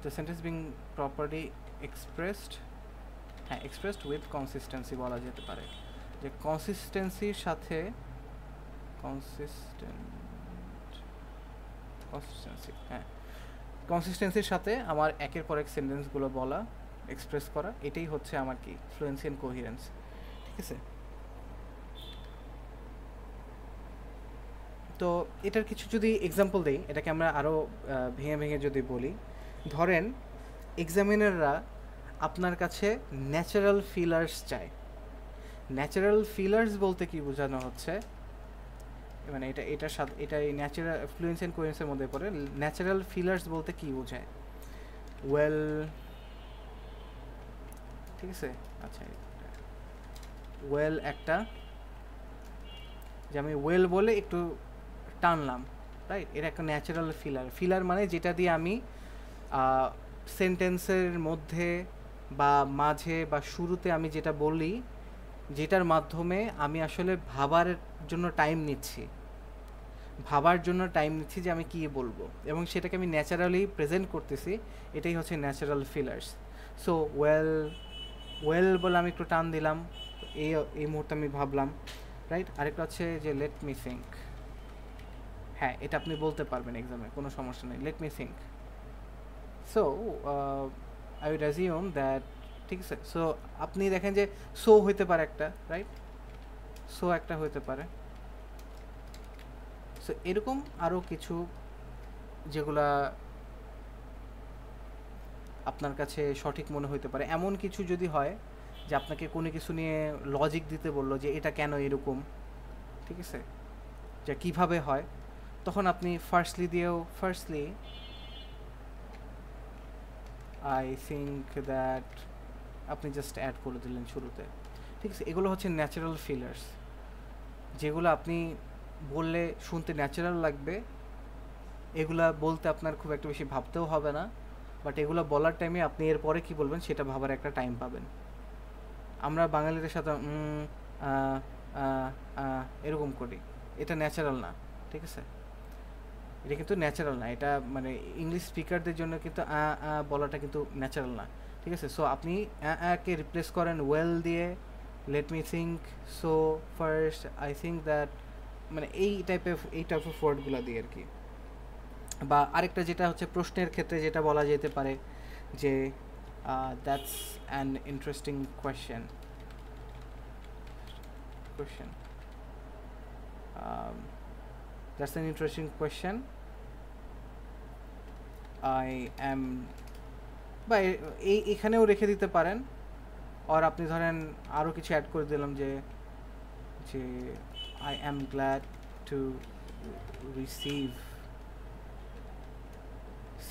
the sentence being properly expressed, হ্যাঁ এক্সপ্রেসড উইথ কনসিস্টেন্সি বলা যেতে পারে, যে কনসিস্টেন্সির সাথে হ্যাঁ কনসিস্টেন্সির সাথে আমার একের পর এক সেন্টেন্সগুলো বলা, এক্সপ্রেস করা, এটাই হচ্ছে আমার কি ফ্লুয়েন্সি অ্যান্ড কোহিরেন্স, ঠিক আছে? তো এটার কিছু যদি এক্সাম্পল দেই, এটাকে আমরা আরও ভেঙে ভেঙে যদি বলি, ধরেন এক্সামিনাররা আপনার কাছে ন্যাচারাল ফিলার্স চায়। ন্যাচারাল ফিলার্স বলতে কি বোঝানো হচ্ছে, মানে এটার সাথে এটাই ন্যাচারাল ফ্লুয়েন্সি অ্যান্ড কোহেরেন্সের মধ্যে পড়ে। ন্যাচারাল ফিলার্স বলতে কি বোঝায়? ওয়েল, ঠিক আছে, আচ্ছা ওয়েল একটা, যে আমি ওয়েল বলে একটু টানলাম, রাইট? এটা একটা ন্যাচারাল ফিলার মানে যেটা দিয়ে আমি সেন্টেন্সের মধ্যে বা মাঝে বা শুরুতে আমি যেটা বলি, যেটার মাধ্যমে আমি আসলে ভাবার জন্য টাইম নিচ্ছি যে আমি কী বলবো, এবং সেটাকে আমি ন্যাচারালি প্রেজেন্ট করতেছি, এটাই হচ্ছে ন্যাচারাল ফিলার্স। সো ওয়েল বলে আমি একটু টান দিলাম, এই মুহূর্তে আমি ভাবলাম, রাইট? আরেকটা হচ্ছে যে লেট মি থিঙ্ক, হ্যাঁ এটা আপনি বলতে পারবেন এক্সামে, কোনো সমস্যা নেই, let me think. So I weed assume that, ঠিক আছে? সো আপনি দেখেন যে সো হইতে পারে একটা, রাইট? সো একটা হইতে পারে। সো এরকম আরও কিছু যেগুলা আপনার কাছে সঠিক মনে হইতে পারে। এমন কিছু যদি হয় যে আপনাকে কোনো কিছু নিয়ে লজিক দিতে বললো যে এটা কেন এরকম, ঠিক আছে, যে কিভাবে হয়, তখন আপনি ফার্স্টলি আই থিঙ্ক দ্যাট আপনি জাস্ট অ্যাড করে দিলেন শুরুতে, ঠিক আছে? এগুলো হচ্ছে ন্যাচারাল ফিলার্স, যেগুলো আপনি বললে শুনতে ন্যাচারাল লাগবে, এগুলা বলতে আপনার খুব একটা বেশি ভাবতেও হবে না, বাট এগুলো বলার টাইমে আপনি এরপরে কী বলবেন সেটা ভাবার একটা টাইম পাবেন। আমরা বাঙালিদের সাথে এরকম করি, এটা ন্যাচারাল না, ঠিক আছে? এটা কিন্তু ন্যাচারাল না, এটা মানে ইংলিশ স্পিকারদের জন্য কিন্তু বলাটা কিন্তু ন্যাচারাল না, ঠিক আছে? সো আপনি কে রিপ্লেস করেন ওয়েল দিয়ে, let me think, so first I think that, মানে এই টাইপ অফ ওয়ার্ডগুলো দিয়ে আর কি। বা আরেকটা যেটা হচ্ছে প্রশ্নের ক্ষেত্রে যেটা বলা যেতে পারে যে that's an interesting question, that's an interesting question. I am, বা এখানেও রেখে দিতে পারেন, আর আপনি ধরেন আরও কিছু অ্যাড করে দিলাম যে যে I am glad to receive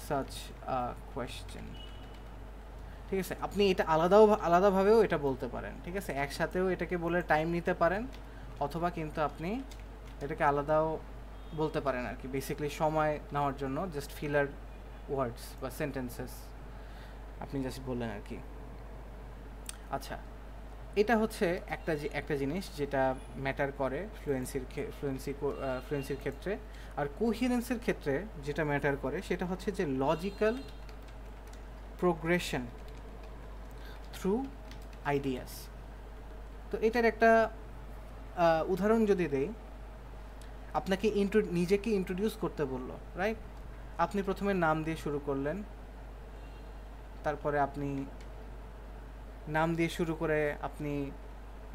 such a question। ঠিক আছে, আপনি এটা আলাদাভাবেও এটা বলতে পারেন, ঠিক আছে, একসাথেও এটাকে বলে টাইম নিতে পারেন, অথবা কিন্তু আপনি এটাকে আলাদাও বলতে পারেন আর কি, বেসিক্যালি সময় নেওয়ার জন্য জাস্ট ফিলার ওয়ার্ডস বা সেন্টেন্সেস আপনি জাস্ট বললেন আর কি। আচ্ছা, এটা হচ্ছে একটা জিনিস যেটা ম্যাটার করে ফ্লুয়েন্সির ক্ষেত্রে। আর কোহিরেন্সের ক্ষেত্রে যেটা ম্যাটার করে সেটা হচ্ছে যে লজিক্যাল প্রোগ্রেশন থ্রু আইডিয়াস। তো এটার একটা উদাহরণ যদি দেই, আপনাকে নিজেকে ইন্ট্রোডিউস করতে বললো, রাইট? আপনি প্রথমে নাম দিয়ে শুরু করলেন, তারপরে আপনি নাম দিয়ে শুরু করে আপনি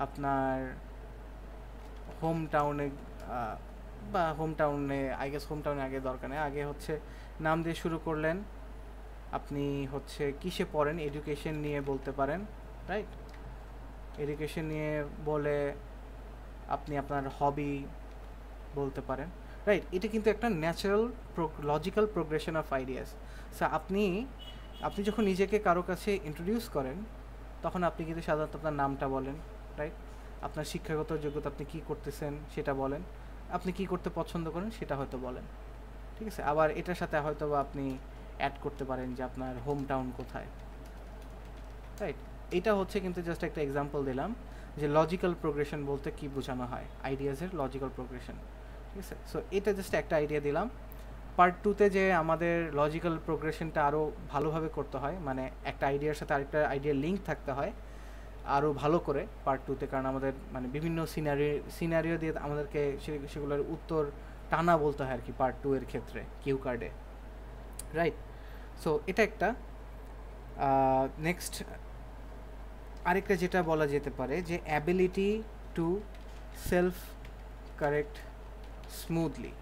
আপনার হোম টাউনে আই গেস হোম টাউনে আগে দরকার নেই, আগে হচ্ছে নাম দিয়ে শুরু করলেন, আপনি হচ্ছে কিসে পড়েন, এডুকেশন নিয়ে বলতে পারেন, রাইট? এডুকেশন নিয়ে বলে আপনি আপনার হবি বলতে পারেন, রাইট? এটা কিন্তু একটা natural logical progression of ideas. So আপনি যখন নিজেকে কারো কাছে ইন্ট্রোডিউস করেন, তখন আপনি কিন্তু সাধারণত আপনার নামটা বলেন, রাইট? আপনার শিক্ষাগত যোগ্যতা, আপনি কী করতেছেন সেটা বলেন, আপনি কী করতে পছন্দ করেন সেটা হয়তো বলেন, ঠিক আছে? আবার এটার সাথে হয়তো বা আপনি অ্যাড করতে পারেন যে আপনার হোম টাউন কোথায়, রাইট? এটা হচ্ছে কিন্তু জাস্ট একটা এক্সাম্পল দিলাম যে লজিক্যাল প্রোগ্রেশন বলতে কী বোঝানো হয়, আইডিয়াসের লজিক্যাল প্রোগ্রেশন, ঠিক আছে? সো এটা জাস্ট একটা আইডিয়া দিলাম। পার্ট 2-তে যে আমাদের লজিক্যাল প্রোগ্রেশনটা আরও ভালোভাবে করতে হয়, মানে একটা আইডিয়ার সাথে আরেকটা আইডিয়ার লিঙ্ক থাকতে হয় আরও ভালো করে পার্ট 2-তে, কারণ আমাদের মানে বিভিন্ন সিনারিও দিয়ে আমাদেরকে সেগুলোর উত্তর টানা বলতে হয় আর কি পার্ট 2 এর ক্ষেত্রে কিউ কার্ডে, রাইট? সো এটা একটা। নেক্সট আরেকটা যেটা বলা যেতে পারে যে ability to self correct smoothly.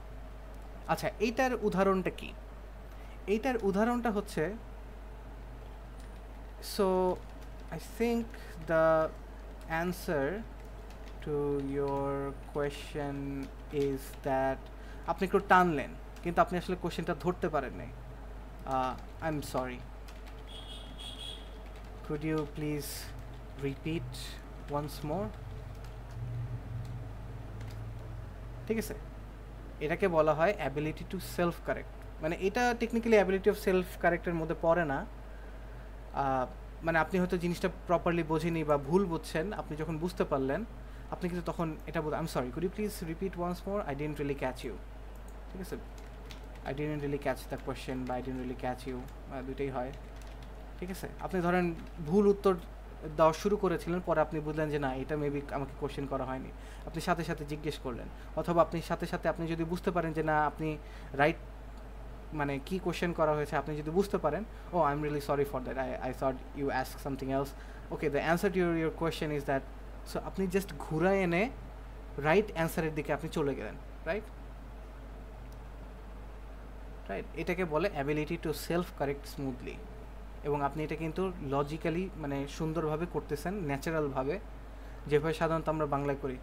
আচ্ছা, এইটার উদাহরণটা কি? এইটার উদাহরণটা হচ্ছে, so I think the answer to your question is that আপনি একটু টানলেন কিন্তু আপনি আসলে কোশ্চেনটা ধরতে পারেন নাই। I'm sorry. Could you please repeat once more? ঠিক আছে, এটাকে বলা হয় অ্যাবিলিটি টু সেলফ কারেক্ট। মানে এটা টেকনিক্যালি অ্যাবিলিটি অফ সেলফ কারেক্টের মধ্যে পড়ে না। মানে আপনি হয়তো জিনিসটা প্রপারলি বোঝেনি বা ভুল বুঝছেন, আপনি যখন বুঝতে পারলেন আপনি কিন্তু তখন এটা বলতে, I am sorry, could you please repeat once more, I didn't really catch you. ঠিক আছে, I didn't really catch the question বা I didn't really catch you, দুইটাই হয়। ঠিক আছে, আপনি ধরেন ভুল উত্তর দেওয়া শুরু করেছিলেন, পরে আপনি বুঝলেন যে না, এটা মেবি আমাকে কোয়েশ্চেন করা হয়নি, আপনি সাথে সাথে জিজ্ঞেস করলেন, অথবা আপনি সাথে সাথে আপনি যদি বুঝতে পারেন যে না আপনি রাইট, মানে কী কোয়েশ্চেন করা হয়েছে আপনি যদি বুঝতে পারেন, oh I am really sorry for that, I thought you ask something else, okay the answer to your question is that. So আপনি জাস্ট ঘুরায় এনে রাইট অ্যান্সারের দিকে আপনি চলে গেলেন, রাইট? রাইট, এটাকে বলে ability to self correct smoothly. এবং আপনি এটা কিন্তু লজিক্যালি মানে সুন্দরভাবে করতেছেন, ন্যাচারালভাবে, যেভাবে সাধারণত আমরা বাংলায় করি।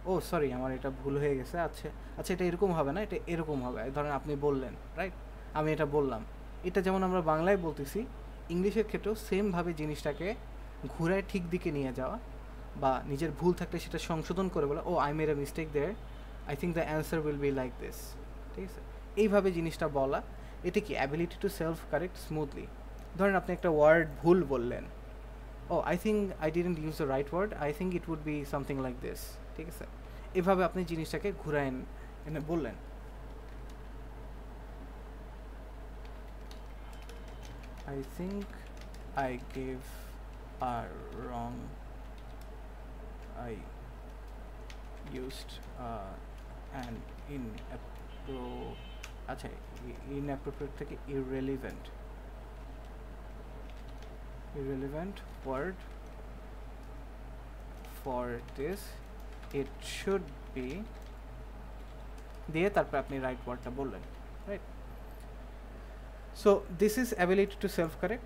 ও সরি, আমার এটা ভুল হয়ে গেছে, আচ্ছা আচ্ছা, এটা এরকম হবে না, এটা এরকম হবে। ধরেন আপনি বললেন, রাইট, আমি এটা বললাম, এটা যেমন আমরা বাংলায় বলতেছি, ইংলিশের ক্ষেত্রেও সেমভাবে জিনিসটাকে ঘুরায় ঠিক দিকে নিয়ে যাওয়া, বা নিজের ভুল থাকলে সেটা সংশোধন করে বলা, oh I made a mistake there, I think the answer will be like this. ঠিক আছে, এইভাবে জিনিসটা বলা, এটা কি ability to self correct smoothly. ধরেন আপনি একটা ওয়ার্ড ভুল বললেন, oh I think I didn't use the right word, I think it would be something like this. ঠিক আছে, এভাবে আপনি জিনিসটাকে ঘুরায় এনে বললেন। I think I gave a wrong, I used an আচ্ছা, inappropriate থেকে irrelevant word for this, it should be দিয়ে তারপর আপনি রাইট ওয়ার্ডটা বললেন, right? So this is ability to self correct.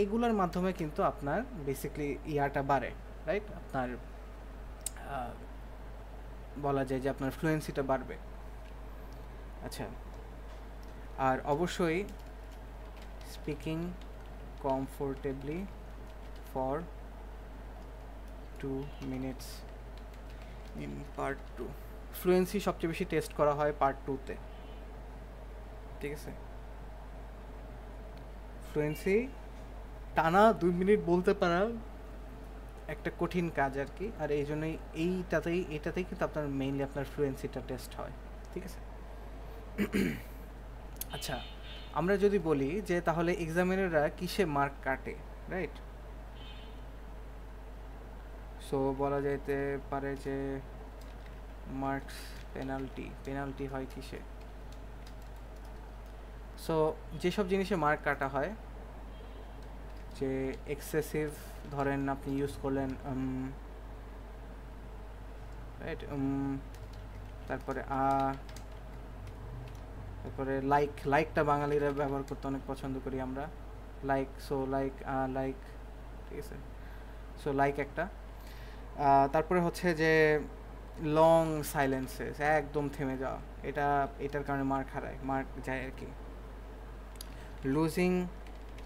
এগুলোর মাধ্যমে কিন্তু আপনার বেসিকলি ইয়াটা বাড়ে, রাইট? আপনার বলা যায় যে আপনার ফ্লুয়েন্সিটা বাড়বে। আচ্ছা, আর অবশ্যই speaking comfortably for 2 minutes in part 2। Fluency সবচেয়ে বেশি টেস্ট করা হয় পার্ট 2-তে, ঠিক আছে? ফ্লুয়েন্সি টানা 2 মিনিট বলতে পারা একটা কঠিন কাজ আর কি, আর এই জন্যই এটাতেই কিন্তু আপনার মেইনলি আপনার ফ্লুয়েন্সিটা টেস্ট হয়, ঠিক আছে? আচ্ছা, আমরা যদি বলি যে তাহলে এক্সামিনাররা কিসে মার্ক কাটে, রাইট? সো বলা যেতে পারে যে মার্কস পেনাল্টি হয় কিসে? সো যেসব জিনিসে মার্ক কাটা হয়, যে এক্সেসিভ ধরেন আপনি ইউজ করলেন রাইট, তারপরে তারপরে লাইকটা বাঙালিরা ব্যবহার করতে অনেক পছন্দ করি আমরা, লাইক, সো লাইক, ঠিক আছে? সো লাইক একটা। তারপরে হচ্ছে যে লং সাইলেন্সেস, একদম থেমে যাওয়া, এটার কারণে মার্ক যায় আর কি। Losing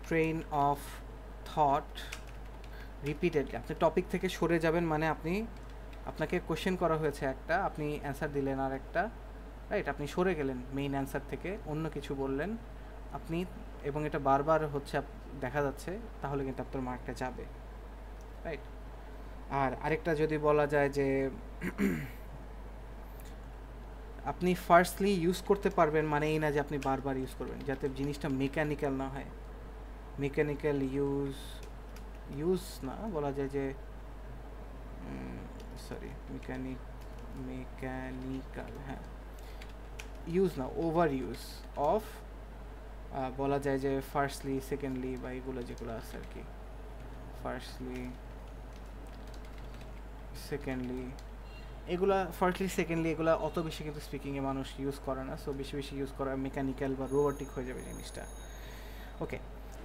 train of thought repeatedly, আপনি টপিক থেকে সরে যাবেন, মানে আপনাকে কোশ্চেন করা হয়েছে একটা, আপনি অ্যান্সার দিলেন আর একটা, রাইট? আপনি সরে গেলেন মেইন অ্যান্সার থেকে, অন্য কিছু বললেন আপনি, এবং এটা বারবার হচ্ছে দেখা যাচ্ছে, তাহলে কিন্তু আপনার মার্কটা যাবে, রাইট? আর আরেকটা যদি বলা যায় যে আপনি ফার্স্টলি ইউজ করতে পারবেন, মানে এই না যে আপনি বারবার ইউজ করবেন, যাতে জিনিসটা মেকানিক্যাল না হয়। মেকানিক্যাল ইউজ না, বলা যায় যে মেকানিক্যাল, হ্যাঁ, ইউজ না, ওভার ইউজ অফ, বলা যায় যে ফার্স্টলি, সেকেন্ডলি, বা এগুলো যেগুলো আছে আর কি, ফার্স্টলি, সেকেন্ডলি, এগুলা অত বেশি কিন্তু স্পিকিংয়ে মানুষ ইউজ করে না। সো বেশি ইউজ করা মেকানিক্যাল বা রোবোটিক হয়ে যাবে জিনিসটা। ওকে,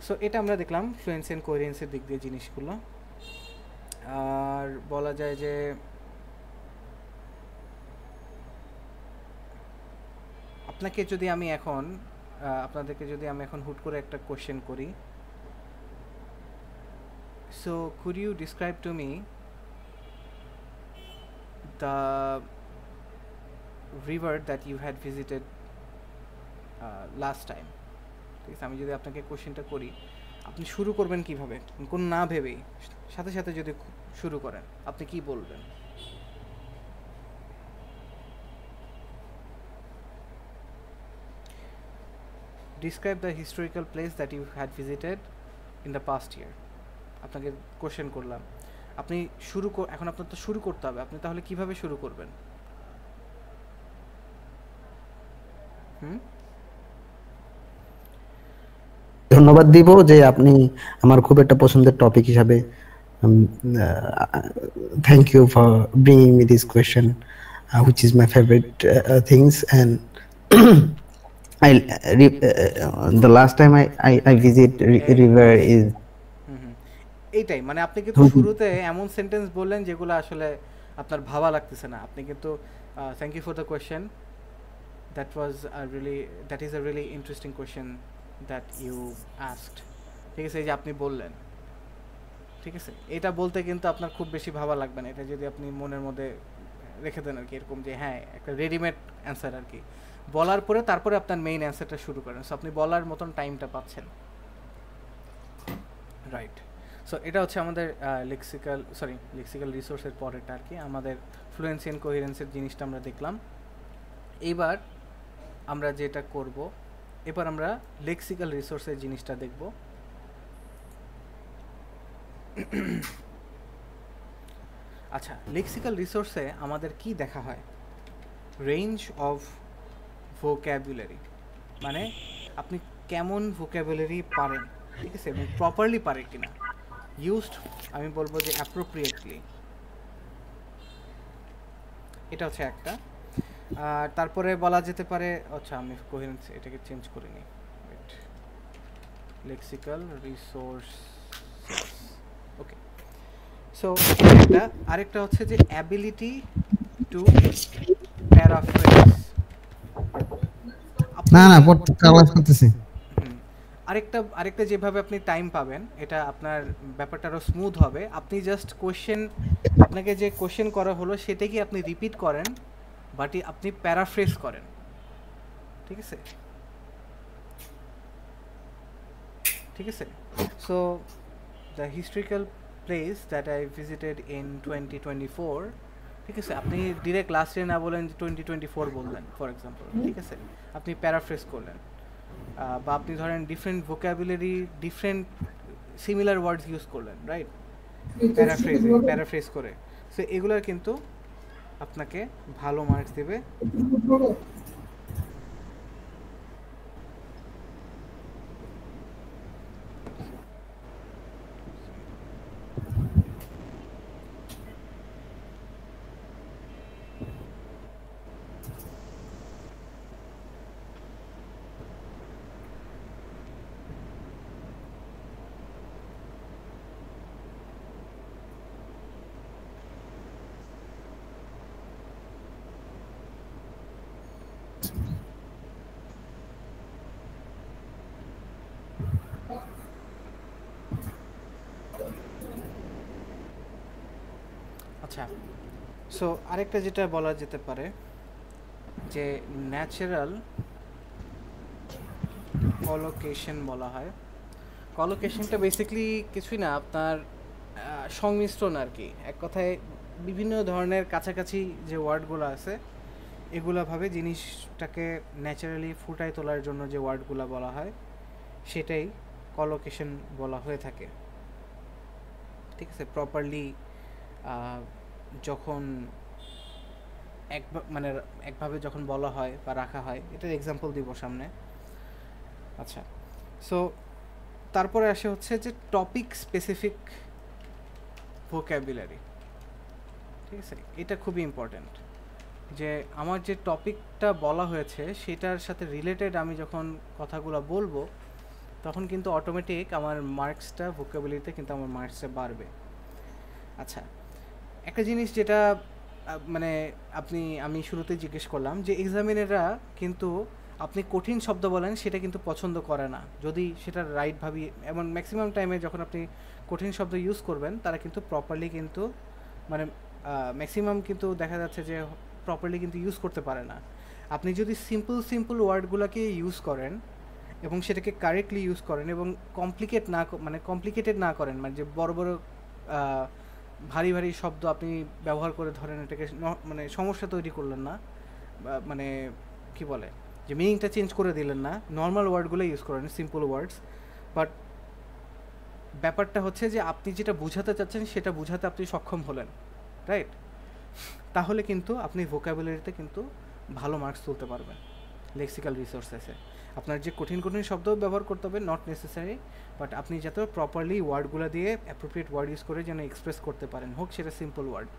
সো এটা আমরা দেখলাম ফ্লুয়েন্সি অ্যান্ড কোহেরেন্সের দিক দিয়ে জিনিসগুলো। আর বলা যায় যে আপনাদেরকে যদি আমি এখন হুট করে একটা কোশ্চেন করি, so could you describe to me the river that you had visited last time, ঠিক আছে? আমি যদি আপনাকে কোশ্চেনটা করি, আপনি শুরু করবেন কিভাবে, কোন না ভেবেই সাথে সাথে যদি শুরু করেন, আপনি কি বলবেন? Describe the historical place that you had visited in the past year. আপনাকে কোশ্চেন করলাম, আপনি এখন আপনার তো শুরু করতে হবে, আপনি তাহলে কিভাবে শুরু করবেন? ধন্যবাদ দিব যে আপনি আমার খুব একটা পছন্দের টপিক হিসাবে, thank you for bringing me this question which is my favorite things, and the last time I visit river is এইটাই, মানে আপনি কিন্তু শুরুতে এমন সেন্টেন্স বললেন যেগুলো আসলে আপনার ভাবা লাগতেছে না। আপনি কিন্তু thank you for the question, that is a really interesting question that you asked, ঠিক আছে? এই যে আপনি বললেন, ঠিক আছে, এটা বলতে কিন্তু আপনার খুব বেশি ভাবা লাগবে না, এটা যদি আপনি মনের মধ্যে রেখে দেন আর কি, এরকম যে হ্যাঁ একটা রেডিমেড অ্যান্সার আর কি, বলার পরে তারপরে আপনার মেইন অ্যান্সারটা শুরু করেন, সো আপনি বলার মতন টাইমটা পাচ্ছেন, রাইট? সো এটা হচ্ছে আমাদের লেক্সিক্যাল রিসোর্সের পরেরটা আর কি, আমাদের ফ্লুয়েন্সি অ্যান্ড কোহেরেন্সের জিনিসটা আমরা দেখলাম। এবার আমরা যেটা করব, এবার আমরা লেক্সিক্যাল রিসোর্সের জিনিসটা দেখব। আচ্ছা, লেক্সিক্যাল রিসোর্সে আমাদের কি দেখা হয়? রেঞ্জ অফ ভোক্যাবুলারি, মানে আপনি কেমন ভোক্যাবুলারি পারেন, ঠিক আছে, এবং প্রপারলি পারেন কিনা, ইউজড, আমি বলবো যে অ্যাপ্রোপ্রিয়েটলি, এটা হচ্ছে একটা। আর তারপরে বলা যেতে পারে, আচ্ছা আমি কোহেরেন্স এটাকে চেঞ্জ করে নিই, লেক্সিক্যাল রিসোর্স, ওকে। সো একটা আরেকটা হচ্ছে যে অ্যাবিলিটি টু প্যারাফ্রেজ। না না পড়তে ক্লাস করতেছি। আরেকটা যেভাবে আপনি টাইম পাবেন, এটা আপনার ব্যাপারটা আরও স্মুথ হবে। আপনি জাস্ট আপনাকে যে কোশ্চেন করা হলো সেটাকে আপনি রিপিট করেন, বাট আপনি প্যারাফ্রেজ করেন, ঠিক আছে? ঠিক আছে। So the historical place that I visited in 2024, ঠিক আছে, আপনি ডিরেক্ট লাস্ট ইয়ার না বলেন, 2024 বললেন ফর এক্সাম্পল, ঠিক আছে, আপনি প্যারাফ্রেজ করলেন। বা আপনি ধরেন ডিফারেন্ট ভোকাবুলারি, ডিফারেন্ট সিমিলার ওয়ার্ডস ইউজ করলেন, রাইট, প্যারাফ্রেজ করে। সো এগুলোর কিন্তু আপনাকে ভালো মার্কস দেবে। আচ্ছা, সো আরেকটা যেটা বলা যেতে পারে যে ন্যাচারাল কলোকেশন বলা হয়। কলোকেশনটা বেসিক্যালি কিছুই না, আপনার সংমিশ্রণ আর কি। এক কথায় বিভিন্ন ধরনের কাছাকাছি যে ওয়ার্ডগুলো আছে এগুলোভাবে জিনিসটাকে ন্যাচারালি ফুটায় তোলার জন্য যে ওয়ার্ডগুলো বলা হয় সেটাই কলোকেশন বলা হয়ে থাকে, ঠিক আছে। প্রপারলি যখন মানে একভাবে যখন বলা হয় বা রাখা হয়, এটার এক্সাম্পল দিব সামনে। আচ্ছা, সো তারপরে আসে হচ্ছে যে টপিক স্পেসিফিক ভোক্যাবুলারি, ঠিক আছে। এটা খুবই ইম্পর্ট্যান্ট যে আমার যে টপিকটা বলা হয়েছে সেটার সাথে রিলেটেড আমি যখন কথাগুলো বলবো তখন কিন্তু অটোমেটিক আমার মার্কসটা, ভোক্যাবুলারিতে কিন্তু আমার মার্কসটা বাড়বে। আচ্ছা, একটা জিনিস যেটা মানে আমি শুরুতেই জিজ্ঞেস করলাম যে এক্সামিনাররা কিন্তু আপনি কঠিন শব্দ বলেন সেটা কিন্তু পছন্দ করে না, যদি সেটা রাইট ভাবি। এমন ম্যাক্সিমাম টাইমে যখন আপনি কঠিন শব্দ ইউজ করবেন তারা কিন্তু প্রপারলি কিন্তু মানে ম্যাক্সিমাম কিন্তু দেখা যাচ্ছে যে প্রপারলি কিন্তু ইউজ করতে পারে না। আপনি যদি সিম্পল ওয়ার্ডগুলোকে ইউজ করেন এবং সেটাকে কারেক্টলি ইউজ করেন এবং কমপ্লিকেটেড না করেন, মানে যে বড় ভারী শব্দ আপনি ব্যবহার করে ধরেন এটাকে মানে সমস্যা তৈরি করলেন না, মানে কি বলে যে মিনিংটা চেঞ্জ করে দিলেন না, নর্মাল ওয়ার্ডগুলো ইউজ করেন, সিম্পল ওয়ার্ডস। বাট ব্যাপারটা হচ্ছে যে আপনি যেটা বোঝাতে চাচ্ছেন সেটা বোঝাতে আপনি সক্ষম হলেন, রাইট, তাহলে কিন্তু আপনি ভোকাবুলারিতে কিন্তু ভালো মার্কস তুলতে পারবেন লেক্সিক্যাল রিসোর্সেসে। আপনার যে কঠিন শব্দ ব্যবহার করতে হবে নট নেসেসারি, বাট আপনি যাতে প্রপারলি ওয়ার্ডগুলো দিয়ে অ্যাপ্রোপ্রিয়েট ওয়ার্ড ইউজ করে যেন এক্সপ্রেস করতে পারেন, হোক সেটা সিম্পল ওয়ার্ড,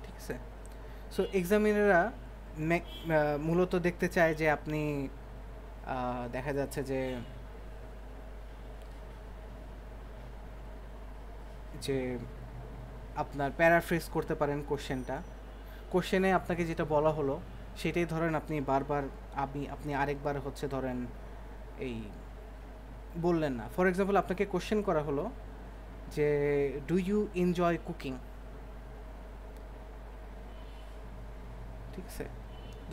ঠিক আছে। সো এক্সামিনাররা মূলত দেখতে চায় যে আপনি দেখা যাচ্ছে যে আপনার প্যারাফ্রেজ করতে পারেন কোশ্চেনে আপনাকে যেটা বলা হলো সেটাই ধরেন আপনি বারবার আপনি আরেকবার হচ্ছে ধরেন এই বললেন না। ফর এক্সাম্পল আপনাকে কোশ্চেন করা হলো যে ডু ইউ এনজয় কুকিং, ঠিক আছে।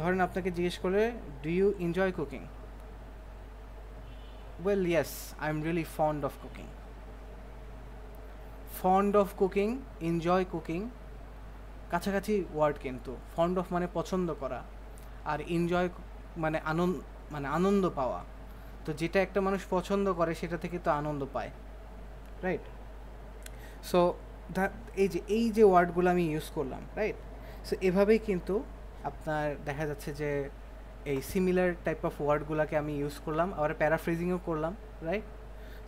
ধরেন আপনাকে জিজ্ঞেস করলে do you enjoy cooking, well yes I am really fond of cooking. Fond of cooking, enjoy cooking কাছাকাছি ওয়ার্ড, কিন্তু ফন্ড অফ মানে পছন্দ করা আর এনজয় মানে আনন্দ পাওয়া। তো যেটা একটা মানুষ পছন্দ করে সেটা থেকে তো আনন্দ পায়, রাইট। সো এই যে ওয়ার্ডগুলো আমি ইউজ করলাম, রাইট, সো এভাবেই কিন্তু আপনার দেখা যাচ্ছে যে এই সিমিলার টাইপ অফ ওয়ার্ডগুলোকে আমি ইউজ করলাম, আবার প্যারাফ্রেজিংও করলাম, রাইট।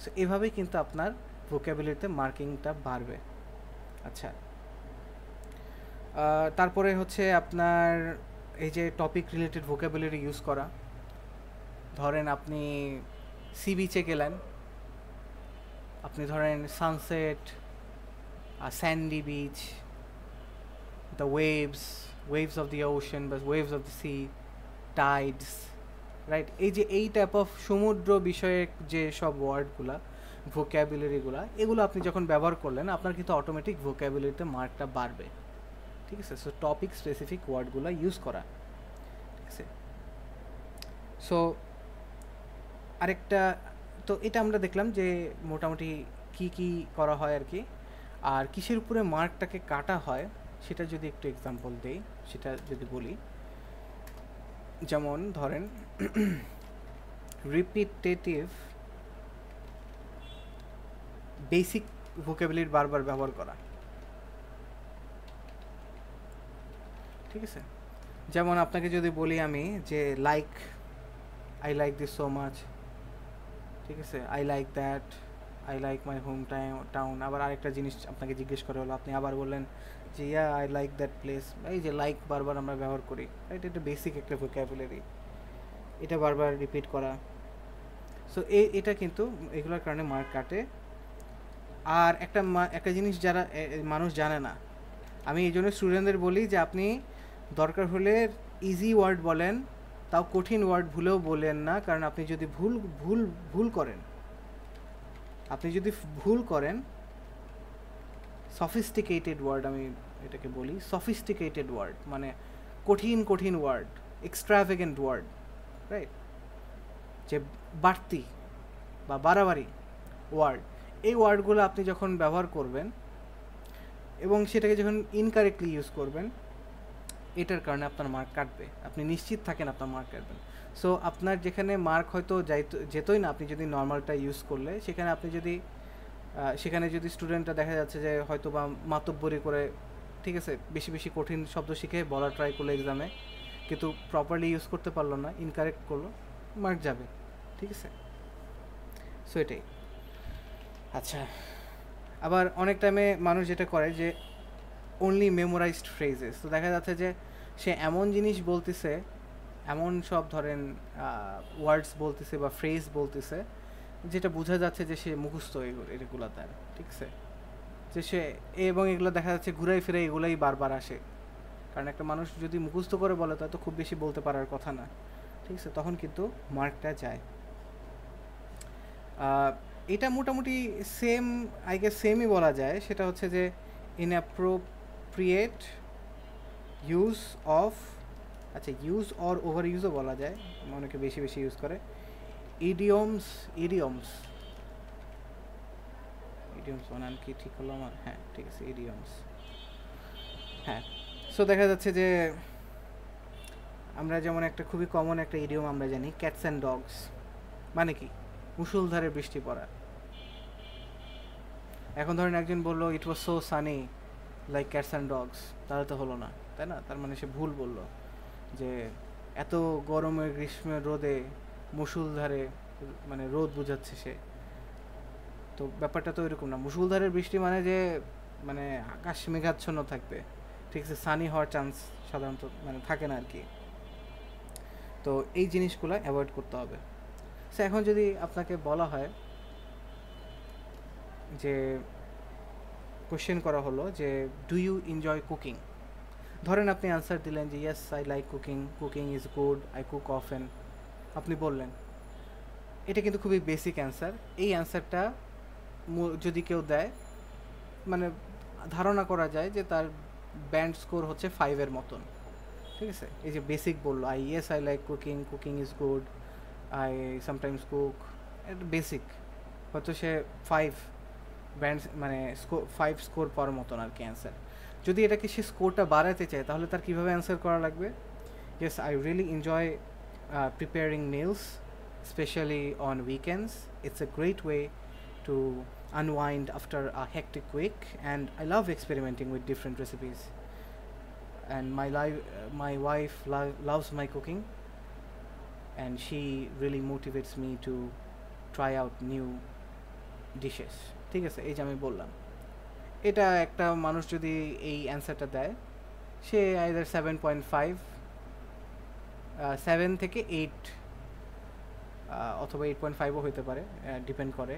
সো এভাবেই কিন্তু আপনার ভোকাবুলারিতে মার্কিংটা বাড়বে। আচ্ছা, তারপরে হচ্ছে আপনার এই যে টপিক রিলেটেড ভোকাবুলারি ইউজ করা। ধরেন আপনি সি বিচে গেলেন, আপনি ধরেন sunset, sandy beach, the waves of the ocean বা waves of the sea, tides, right? এই যে এই টাইপ অফ সমুদ্র বিষয়ে যে সব ওয়ার্ডগুলা, ভোক্যাবুলারিগুলা, এগুলো আপনি যখন ব্যবহার করলেন আপনার কিন্তু অটোমেটিক ভোক্যাবুলারিতে মার্কটা বাড়বে। ঠিক আছে? সো টপিক স্পেসিফিক ওয়ার্ডগুলো ইউজ করা। ঠিক আছে? সো আরেকটা, তো এটা আমরা দেখলাম যে মোটামুটি কি কি করা হয় আর কি। আর কিসের উপরে মার্কটাকে কাটা হয় সেটা যদি একটু এক্সাম্পল দেই, সেটা যদি বলি, যেমন ধরেন রিপিটেটিভ বেসিক ভোকাবুলারি বারবার ব্যবহার করা। ঠিক আছে? যেমন আপনাকে যদি বলি আমি যে I like this so much, ঠিক আছে, I like that, I like my home town. আবার আরেকটা জিনিস আপনাকে জিজ্ঞেস করা হলো, আপনি আবার বললেন যে yeah I like that place. এই যে লাইক বারবার আমরা ব্যবহার করি, রাইট? এটা বেসিক একটা ভোকাবুলারি, এটা বারবার রিপিট করা। সো এটা কিন্তু এগুলোর কারণে মার্ক কাটে। আর একটা জিনিস যারা মানুষ জানে না, আমি এই জন্য স্টুডেন্টদের বলি যে আপনি দরকার হলে ইজি ওয়ার্ড বলেন, তাও কঠিন ওয়ার্ড ভুলেও বলেন না, কারণ আপনি যদি ভুল করেন সফিস্টিকেটেড ওয়ার্ড, আমি এটাকে বলি সফিস্টিকেটেড ওয়ার্ড, মানে কঠিন ওয়ার্ড, এক্সট্রাভেগেন্ট ওয়ার্ড, রাইট? যে বাড়তি বা বাড়াবাড়ি ওয়ার্ড, এই ওয়ার্ডগুলো আপনি যখন ব্যবহার করবেন এবং সেটাকে যখন ইনকারেক্টলি ইউজ করবেন, এটার কারণে আপনার মার্ক কাটবে। আপনি নিশ্চিত থাকেন আপনার মার্ক কাটবেন। সো আপনার যেখানে মার্ক হয়তো যেতই না, আপনি যদি নর্মালটা ইউজ করলে, সেখানে যদি স্টুডেন্টরা দেখা যাচ্ছে যে হয়তো বা মাতব্বরি করে, ঠিক আছে, বেশি কঠিন শব্দ শিখে বলা ট্রাই করলো এক্সামে, কিন্তু প্রপারলি ইউজ করতে পারলো না, ইনকারেক্ট করলো, মার্ক যাবে। ঠিক আছে? সো এটাই। আচ্ছা, আবার অনেক টাইমে মানুষ যেটা করে যে অনলি মেমোরাইজড ফ্রেজেস, তো দেখা যাচ্ছে যে সে এমন জিনিস বলতেছে, এমন সব ধরেন ওয়ার্ডস বলতেছে বা ফ্রেজ বলতেছে যেটা বোঝা যাচ্ছে যে সে মুখস্থ এগুলো তার। ঠিক আছে? যে সে এবং এগুলো দেখা যাচ্ছে ঘুরাই ফিরে এগুলোই বারবার আসে, কারণ একটা মানুষ যদি মুখস্থ করে বলে তা তো খুব বেশি বলতে পারার কথা না। ঠিক আছে? তখন কিন্তু মার্কটা যায়। এটা মোটামুটি সেমই বলা যায়। সেটা হচ্ছে যে ইনঅ্যাপ্রোপ্রিয়েট ইউজ অফ, আচ্ছা ইউজ অর ওভার ইউজও বলা যায়, অনেকে বেশি ইউজ করে। ইডিয়মস বানান কি ঠিক হলো আমার? হ্যাঁ, ঠিক আছে, ইডিয়মস। হ্যাঁ, সো দেখা যাচ্ছে যে আমরা যেমন একটা খুবই কমন একটা ইডিয়ম আমরা জানি, ক্যাটস অ্যান্ড ডগস, মানে কি মুষলধারে বৃষ্টি পড়া। এখন ধরেন একজন বললো it was so sunny like cats and dogs, তাহলে তো হলো না, তাই না? তার মানে সে ভুল বলল, যে এত গরমে গ্রীষ্মের রোদে মুষলধারে, মানে রোদ বুঝাচ্ছে সে। তো ব্যাপারটা তো এরকম না। মুষলধারের বৃষ্টি মানে যে মানে আকাশ মেঘাচ্ছন্ন থাকবে, ঠিক আছে, সানি হওয়ার চান্স সাধারণত মানে থাকে না আর কি। তো এই জিনিসগুলো অ্যাভয়েড করতে হবে। সো এখন যদি আপনাকে বলা হয় যে কোশ্চেন করা হলো যে ডু ইউ এনজয় কুকিং, ধরেন আপনি আনসার দিলেন যে yes I like cooking is good, I cook often, আপনি বললেন। এটা কিন্তু খুবই বেসিক অ্যান্সার। এই অ্যান্সারটা যদি কেউ দেয়, মানে ধারণা করা যায় যে তার ব্যান্ড স্কোর হচ্ছে 5-এর মতন। ঠিক আছে? এই যে বেসিক বললো, I like cooking is good, I sometimes cook, এটা বেসিক, হয়তো সে 5 ব্যান্ড মানে 5 স্কোর পাওয়ার মতন আর কি অ্যান্সার। যদি এটাকে সে স্কোরটা বাড়াতে চায়, তাহলে তার কীভাবে অ্যান্সার করা লাগবে? Yes I really enjoy preparing meals, especially on weekends. It's a great way to unwind after a hectic week, and I love experimenting with different recipes. And my wife loves my cooking, and she really motivates me to try out new dishes. ঠিক আছে? এই যে আমি বললাম, এটা একটা মানুষ যদি এই অ্যান্সারটা দেয়, সে আইদার 7.5, 7 থেকে 8 অথবা 8.5ও হতে পারে, ডিপেন্ড করে।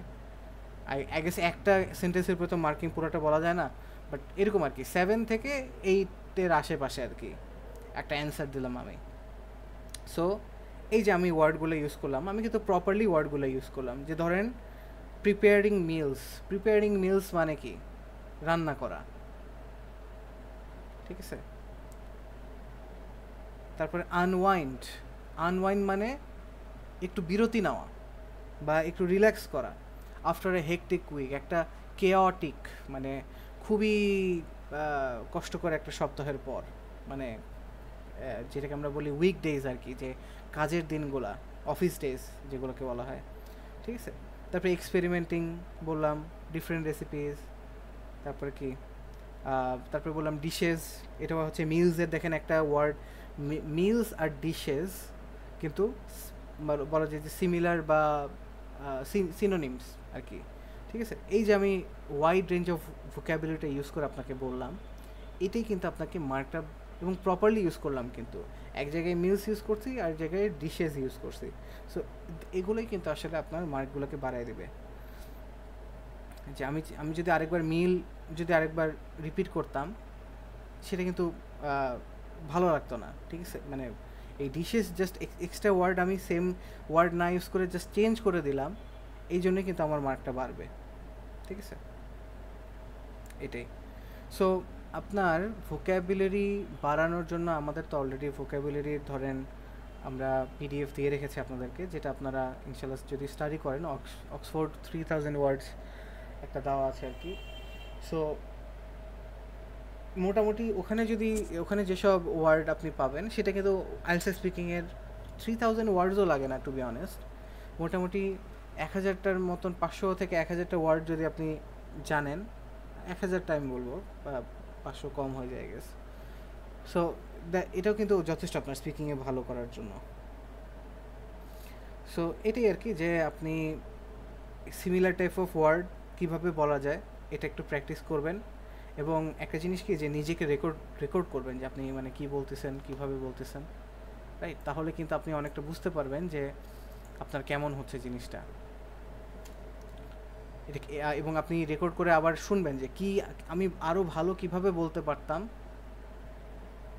আই গেস একটা সেন্টেন্সের উপরে তো মার্কিং পুরোটা বলা যায় না, বাট এরকম আর কি 7 থেকে 8-এর আশেপাশে আর কি একটা অ্যান্সার দিলাম আমি। সো এই যে আমি ওয়ার্ডগুলো ইউজ করলাম, আমি কিন্তু প্রপারলি ওয়ার্ডগুলো ইউজ করলাম। যে ধরেন প্রিপেয়ারিং মিলস মানে কি? রান্না করা, ঠিক আছে। তারপরে আনওয়াইন্ড মানে একটু বিরতি নেওয়া বা একটু রিল্যাক্স করা আফটার এ হেকটিক উইক, একটা কেওটিক মানে খুবই কষ্টকর একটা সপ্তাহের পর, মানে যেটাকে আমরা বলি উইক ডেজ আর কি, যে কাজের দিনগুলা, অফিস ডেজ যেগুলোকে বলা হয়, ঠিক আছে। তারপরে এক্সপেরিমেন্টিং বললাম, ডিফারেন্ট রেসিপিস। তারপরে কি তারপরে বললাম ডিশেস, এটা হচ্ছে মিলসের দেখেন একটা ওয়ার্ড, মিলস আর ডিশেস কিন্তু বলা যায় যে সিমিলার বা সিনোনিমস আর কি, ঠিক আছে। এই যে আমি ওয়াইড রেঞ্জ অফ ভোক্যাবুলারিটা ইউজ করে আপনাকে বললাম, এটাই কিন্তু আপনাকে মার্কটা, এবং প্রপারলি ইউজ করলাম, কিন্তু এক জায়গায় মিলস ইউজ করছি আর এক জায়গায় ডিশেস ইউজ করছি। সো এগুলোই কিন্তু আসলে আপনার মার্কগুলোকে বাড়ায় দেবে। যে আমি যদি আরেকবার রিপিট করতাম, সেটা কিন্তু ভালো লাগতো না, ঠিক আছে। মানে এই ডিশেস জাস্ট এক্সট্রা ওয়ার্ড আমি সেম ওয়ার্ড না ইউজ করে জাস্ট চেঞ্জ করে দিলাম, এই জন্যই কিন্তু আমার মার্কটা বাড়বে, ঠিক আছে। এটাই। সো আপনার ভোক্যাবুলারি বাড়ানোর জন্য আমাদের তো অলরেডি ভোক্যাবুলারির ধরেন আমরা পিডিএফ দিয়ে রেখেছি আপনাদেরকে, যেটা আপনারা ইনশাল্লাহ যদি স্টাডি করেন, অক্সফোর্ড 3000 ওয়ার্ডস একটা দেওয়া আছে আর কি। সো মোটামুটি ওখানে যেসব ওয়ার্ড আপনি পাবেন, সেটা কিন্তু আইএলটিএস স্পিকিংয়ের 3000 ওয়ার্ডসও লাগে না, টু বি অনেস্ট। মোটামুটি 1000টার মতন, 500 থেকে 1000টা ওয়ার্ড যদি আপনি জানেন, 1000টা আমি বলবো, 500 কম হয়ে যায় গেছে। সো এটাও কিন্তু যথেষ্ট আপনার স্পিকিংয়ে ভালো করার জন্য। সো এটাই আর কি, যে আপনি সিমিলার টাইপ অফ ওয়ার্ড কীভাবে বলা যায় এটা একটু প্র্যাকটিস করবেন, এবং একটা জিনিস কি, যে নিজেকে রেকর্ড করবেন যে আপনি মানে কী বলতেছেন, কীভাবে বলতেছেন, রাইট। তাহলে কিন্তু আপনি অনেকটা বুঝতে পারবেন যে আপনার কেমন হচ্ছে জিনিসটা, এটা। এবং আপনি রেকর্ড করে আবার শুনবেন যে কি আমি আরও ভালো কিভাবে বলতে পারতাম,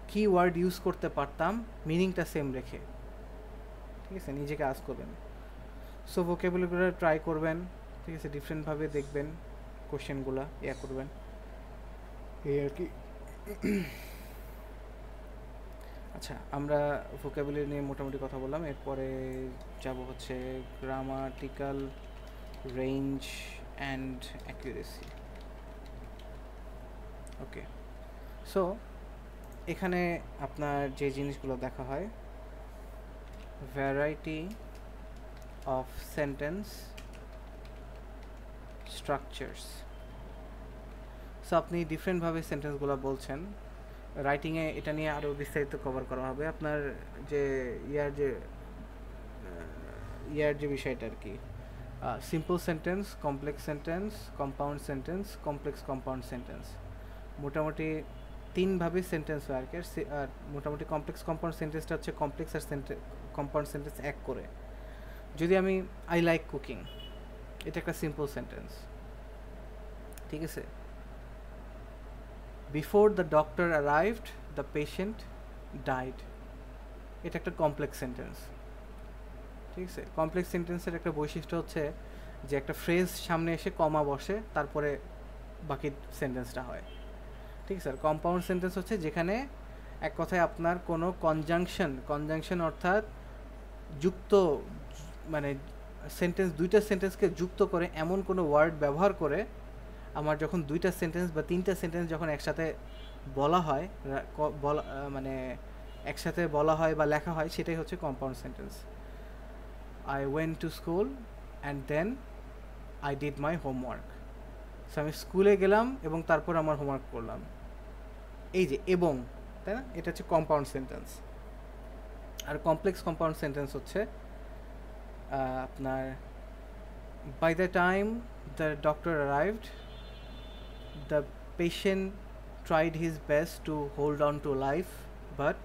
কি ওয়ার্ড ইউজ করতে পারতাম মিনিংটা সেম রেখে, ঠিক আছে। নিজেকে আস্ক করবেন। সো ভোক্যাবুলারিগুলো ট্রাই করবেন, ঠিক আছে। ডিফারেন্টভাবে দেখবেন কোশ্চেনগুলো, করবেন, এই আর কি। আচ্ছা, আমরা ভোক্যাবুলারি নিয়ে মোটামুটি কথা বললাম, এরপরে যাব হচ্ছে grammatical range and accuracy. Okay, so এখানে আপনার যে জিনিসগুলো দেখা হয়, variety of sentence structures. So আপনি ডিফারেন্টভাবে সেন্টেন্সগুলো বলছেন, রাইটিংয়ে এটা নিয়ে আরও বিস্তারিত কভার করা হবে। আপনার যে যে বিষয়টা আর কি, simple sentence, complex sentence, compound sentence, complex compound sentence, মোটামুটি 3ভাবে সেন্টেন্স হয় আর কি। আর মোটামুটি কমপ্লেক্স কম্পাউন্ড সেন্টেন্সটা হচ্ছে কমপ্লেক্স আর কম্পাউন্ড সেন্টেন্স এক করে। যদি আমি আই লাইক কুকিং, এটা একটা সিম্পল সেন্টেন্স, ঠিক আছে। Before the doctor arrived the patient died, এটা একটা কমপ্লেক্স সেন্টেন্স, ঠিক আছে। কমপ্লেক্স সেন্টেন্সের একটা বৈশিষ্ট্য হচ্ছে যে একটা ফ্রেজ সামনে এসে কমা বসে, তারপরে বাকি সেন্টেন্সটা হয়, ঠিক আছে। আর কম্পাউন্ড সেন্টেন্স হচ্ছে যেখানে এক কথায় আপনার কোনো কনজাংশন অর্থাৎ যুক্ত, মানে দুইটা সেন্টেন্সকে যুক্ত করে এমন কোনো ওয়ার্ড ব্যবহার করে আমার যখন দুইটা সেন্টেন্স বা তিনটা সেন্টেন্স যখন একসাথে বলা হয়, মানে একসাথে বলা হয় বা লেখা হয়, সেটাই হচ্ছে compound sentence. I went to school and then I did my homework. So আমি স্কুলে গেলাম এবং তারপর আমার হোমওয়ার্ক করলাম, এই যে এবং, তাই না, এটা হচ্ছে কম্পাউন্ড সেন্টেন্স। আর কমপ্লেক্স কম্পাউন্ড সেন্টেন্স হচ্ছে আপনার by the time the doctor arrived the patient tried his best to hold on to life but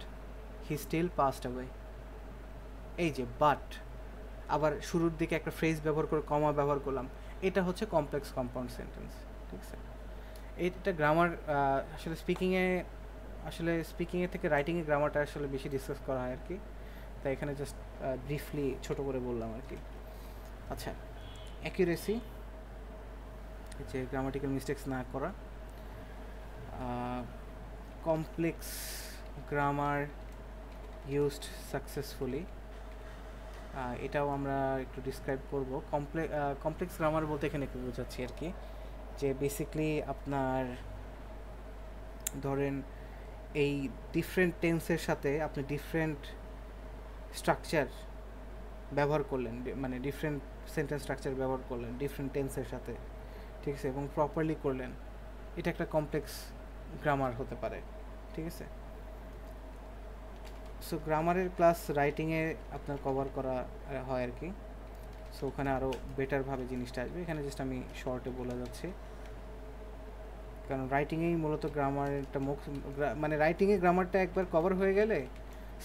he still passed away. এই যে বাট, আবার শুরুর দিকে একটা ফ্রেজ ব্যবহার করে কমা ব্যবহার করলাম, এটা হচ্ছে কমপ্লেক্স কম্পাউন্ড সেন্টেন্স। ঠিক আছে, এটা গ্রামার আসলে স্পিকিংয়ের থেকে রাইটিংয়ে গ্রামারটা আসলে বেশি ডিসকাস করা হয় আর কি, তাই এখানে জাস্ট ব্রিফলি ছোট করে বললাম আর কি। আচ্ছা, অ্যাকিউরেসি, যে গ্রামাটিক্যাল মিস্টেক্স না করা, কমপ্লেক্স গ্রামার ইউজড সাকসেসফুলি, এটাও আমরা একটু ডিসক্রাইব করব। কমপ্লেক্স গ্রামার বলতে এখানে একটু বোঝাচ্ছি আর কি, যে বেসিকলি আপনার ধরেন এই ডিফারেন্ট টেন্সের সাথে আপনি ডিফারেন্ট স্ট্রাকচার ব্যবহার করলেন, মানে ডিফারেন্ট সেন্টেন্স স্ট্রাকচার ব্যবহার করলেন ডিফারেন্ট টেন্সের সাথে, ঠিক আছে, এবং প্রপারলি করলেন, এটা একটা কমপ্লেক্স গ্রামার হতে পারে। ঠিক আছে, সো গ্রামারের ক্লাস রাইটিংয়ে আপনার কভার করা হয় আর কি, সো ওখানে আরও বেটারভাবে জিনিসটা আসবে, এখানে জাস্ট আমি শর্টে বলে যাচ্ছি, কারণ রাইটিংয়েই মূলত গ্রামারটা মানে রাইটিংয়ে গ্রামারটা একবার কভার হয়ে গেলে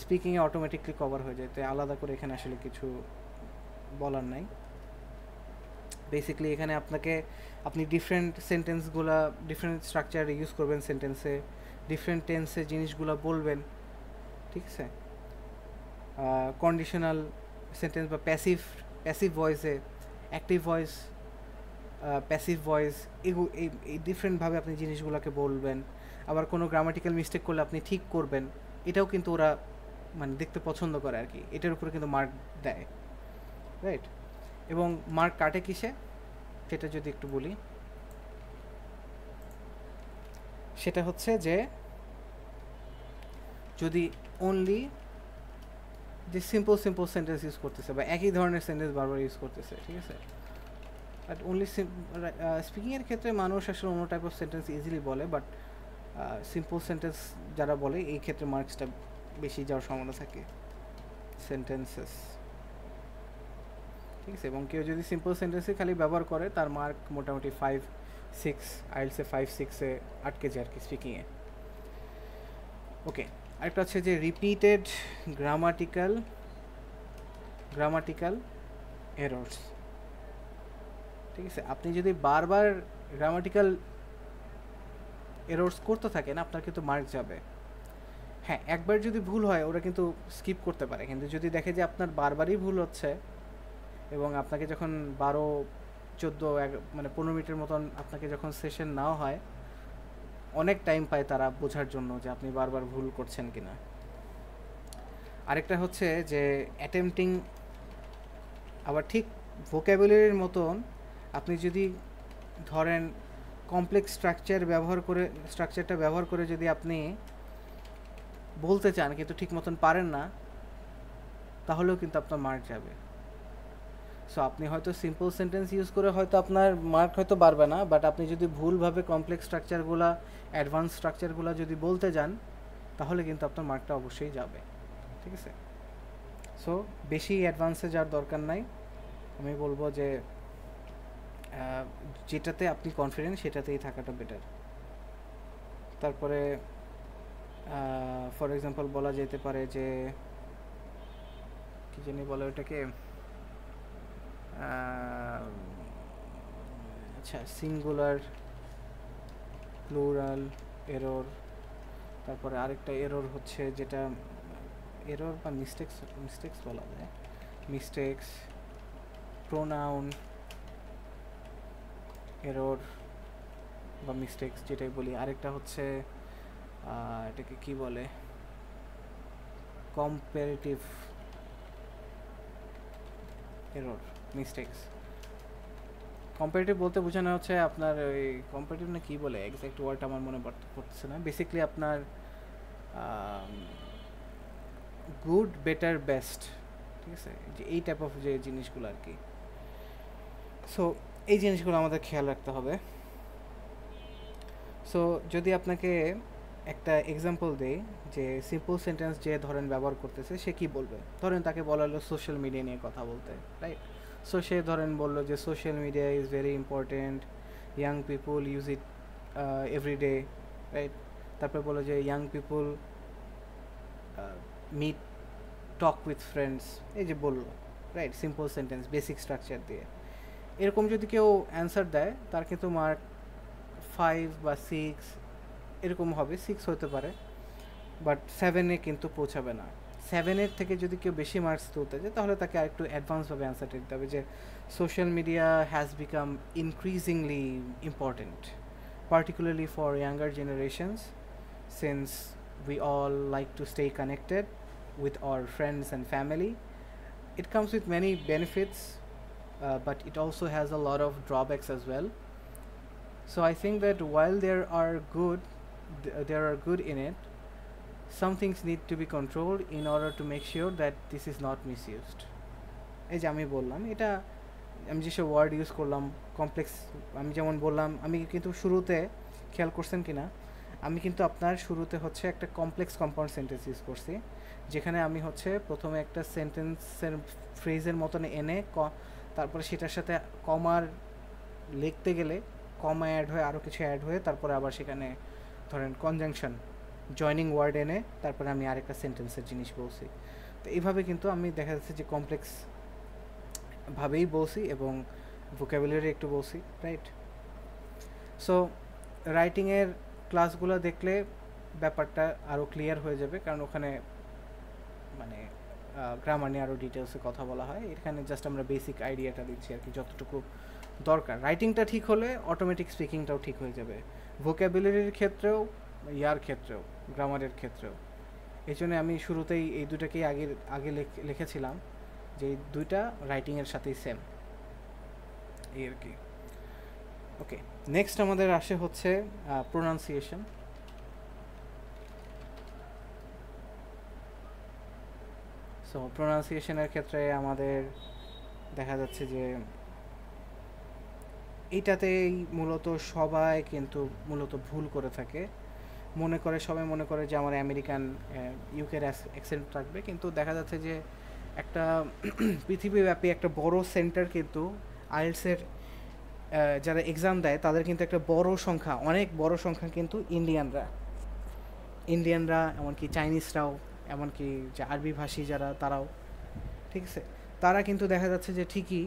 স্পিকিংয়ে অটোমেটিকলি কভার হয়ে যায়, তাই আলাদা করে এখানে আসলে কিছু বলার নাই। বেসিক্যালি এখানে আপনি ডিফারেন্ট সেন্টেন্সগুলা ডিফারেন্ট স্ট্রাকচার ইউজ করবেন সেন্টেন্সে, ডিফারেন্ট টেন্সে জিনিসগুলো বলবেন। ঠিক আছে, কন্ডিশনাল সেন্টেন্স বা প্যাসিভ ভয়েসে, অ্যাক্টিভ ভয়েস, প্যাসিভ ভয়েস, এই ডিফারেন্টভাবে আপনি জিনিসগুলোকে বলবেন। আবার কোনো গ্রামাটিক্যাল মিস্টেক করলে আপনি ঠিক করবেন, এটাও কিন্তু ওরা মানে দেখতে পছন্দ করে আর কি, এটার উপরে কিন্তু মার্ক দেয়, রাইট? এবং মার্ক কাটে কিসে সেটা যদি একটু বলি, সেটা হচ্ছে যে যদি অনলি যে সিম্পল সেন্টেন্স ইউজ করতেছে বা একই ধরনের সেন্টেন্স বারবার ইউজ করতেছে, ঠিক আছে, বাট অনলি স্পিকিংয়ের ক্ষেত্রে মানুষ আসলে অন্য টাইপ অফ সেন্টেন্স ইজিলি বলে, বাট সিম্পল সেন্টেন্স যারা বলে এই ক্ষেত্রে মার্কসটা বেশি যাওয়ার সম্ভাবনা থাকে সেন্টেন্সেস। ঠিক আছে, এবং কেউ যদি সিম্পল সেন্টেন্সে খালি ব্যবহার করে তার মার্ক মোটামুটি 5-6, আইএলসে 5-6-এ আটকে যায় আর কি স্পিকিংয়ে। ওকে, আরেকটা হচ্ছে যে রিপিটেড গ্রামাটিক্যাল এরর্স। ঠিক আছে, আপনি যদি বারবার গ্রামাটিক্যাল এরর্স করতে থাকেন আপনার কিন্তু মার্ক যাবে। হ্যাঁ, একবার যদি ভুল হয় ওরা কিন্তু স্কিপ করতে পারে, কিন্তু যদি দেখে যে আপনার বারবারই ভুল হচ্ছে এবং আপনাকে যখন 12-14 মানে 15 মিনিটের মতন আপনাকে যখন সেশন নেওয়া হয়, অনেক টাইম পায় তারা বোঝার জন্য যে আপনি বারবার ভুল করছেন কিনা। আরেকটা হচ্ছে যে অ্যাটেম্পটিং, আবার ঠিক ভোক্যাবুলারির মতন আপনি যদি ধরেন কমপ্লেক্স স্ট্রাকচারটা ব্যবহার করে যদি আপনি বলতে চান কিন্তু ঠিক মতন পারেন না, তাহলেও কিন্তু আপনার মার্ক যাবে। সো আপনি হয়তো সিম্পল সেন্টেন্স ইউজ করে হয়তো আপনার মার্ক হয়তো বাড়বে না, বাট আপনি যদি ভুলভাবে কমপ্লেক্স স্ট্রাকচারগুলো, অ্যাডভান্স স্ট্রাকচারগুলো যদি বলতে যান তাহলে কিন্তু আপনার মার্কটা অবশ্যই যাবে। ঠিক আছে, সো বেশি অ্যাডভান্সে যাওয়ার দরকার নাই, আমি বলবো যে যেটাতে আপনি কনফিডেন্ট সেটাতেই থাকাটা বেটার। তারপরে ফর এক্সাম্পল বলা যেতে পারে যে কী জানি বলে ওটাকে, আচ্ছা, সিঙ্গুলার, প্লুরাল এরর, তারপরে আরেকটা এরর হচ্ছে যেটা এরর বা মিস্টেক্স বলা যায়, মিস্টেক্স, প্রোনাউন এরর বা মিস্টেক্স যেটাই বলি। আরেকটা হচ্ছে এটাকে কি বলে, কম্পারেটিভ এরর, মিস্টেক্স। কম্পারেটিভ বলতে বোঝানো হচ্ছে আপনার ওই কম্পারেটিভ না কি বলে এক্স্যাক্ট ওয়ার্ড আমার মনে পড়তেছে না, বেসিক্যালি আপনার গুড, বেটার, বেস্ট, ঠিক আছে, যে এই টাইপ অফ যে জিনিসগুলো আর কি। সো এই জিনিসগুলো আমাদের খেয়াল রাখতে হবে। সো যদি আপনাকে একটা এক্সাম্পল দেই যে সিম্পল সেন্টেন্স যে ধরেন ব্যবহার করতেছে সে কি বলবে, ধরেন তাকে বলা হলো সোশ্যাল মিডিয়া নিয়ে কথা বলতে, রাইট? সো সে ধরেন বললো যে social media is very important, young people use it every day, right? তারপরে বলে যে young people meet talk with friends, এই যে বললো, right, simple sentence basic structure দিয়ে। এরকম যদি কেউ অ্যান্সার দেয় তার কিন্তু মার্ক 5 বা 6 এরকম হবে, 6 হতে পারে, বাট 7-এ কিন্তু পৌঁছাবে না। 7-এর থেকে যদি কেউ বেশি মার্কস তুলতে যায় তাহলে তাকে আরেকটু অ্যাডভান্সভাবে অ্যান্সারটা দিতে হবে যে social media has become increasingly important, particularly for younger generations, since we all like to stay connected with our friends and family. It comes with many benefits, but it also has a lot of drawbacks as well. So I think that while there are good in it, some things need to be controlled in order to make sure that this is not misused. এই যে আমি বললাম, এটা আমি যেসব word use করলাম complex, আমি যেমন বললাম, আমি কিন্তু শুরুতে খেয়াল করছেন কি না, আমি কিন্তু আপনার শুরুতে হচ্ছে একটা কমপ্লেক্স কম্পাউন্ড সেন্টেন্স ইউজ করছি, যেখানে আমি হচ্ছে প্রথমে একটা সেন্টেন্সের ফ্রেজের মতন এনে তারপরে সেটার সাথে কমার লিখতে গেলে কমা অ্যাড হয়ে আরও কিছু অ্যাড হয়ে তারপরে আবার সেখানে ধরেন কনজাংশন জয়নিং ওয়ার্ড এনে তারপরে আমি আরেকটা সেন্টেন্সের জিনিস বলছি। তো এইভাবে কিন্তু আমি দেখা যাচ্ছে যে কমপ্লেক্স ভাবেই বলছি এবং ভোকাবুলারি একটু বলছি, রাইট। সো রাইটিংয়ের ক্লাসগুলো দেখলে ব্যাপারটা আরও ক্লিয়ার হয়ে যাবে, কারণ ওখানে মানে গ্রামার নিয়ে আরও ডিটেলসে কথা বলা হয়। এখানে জাস্ট আমরা বেসিক আইডিয়াটা দিচ্ছি আর কি, যতটুকু দরকার। রাইটিংটা ঠিক হলে অটোমেটিক স্পিকিংটাও ঠিক হয়ে যাবে, ভোকাবুলারির ক্ষেত্রেও, ইয়ার ক্ষেত্রেও, গ্রামারের ক্ষেত্রেও। এই জন্য আমি শুরুতেই এই দুটাকেই আগে লিখেছিলাম যে এই দুইটা রাইটিংয়ের সাথেই সেম, এই আর কি। ওকে, নেক্সট আমাদের আসে হচ্ছে প্রোনাউন্সিয়েশন। সো প্রোনাউন্সিয়েশনের ক্ষেত্রে আমাদের দেখা যাচ্ছে যে এইটাতেই মূলত সবাই কিন্তু মূলত ভুল করে থাকে, সবাই মনে করে যে আমার আমেরিকান ইউকের অ্যাকসেন্ট থাকবে, কিন্তু দেখা যাচ্ছে যে একটা পৃথিবীব্যাপী একটা বড় সেন্টার কিন্তু আইএলটিএসের যারা এক্সাম দেয় তাদের কিন্তু একটা অনেক বড় সংখ্যা কিন্তু ইন্ডিয়ানরা, এমনকি চাইনিজরাও, এমনকি যে আরবি ভাষী যারা তারাও, ঠিক আছে, তারা কিন্তু দেখা যাচ্ছে যে ঠিকই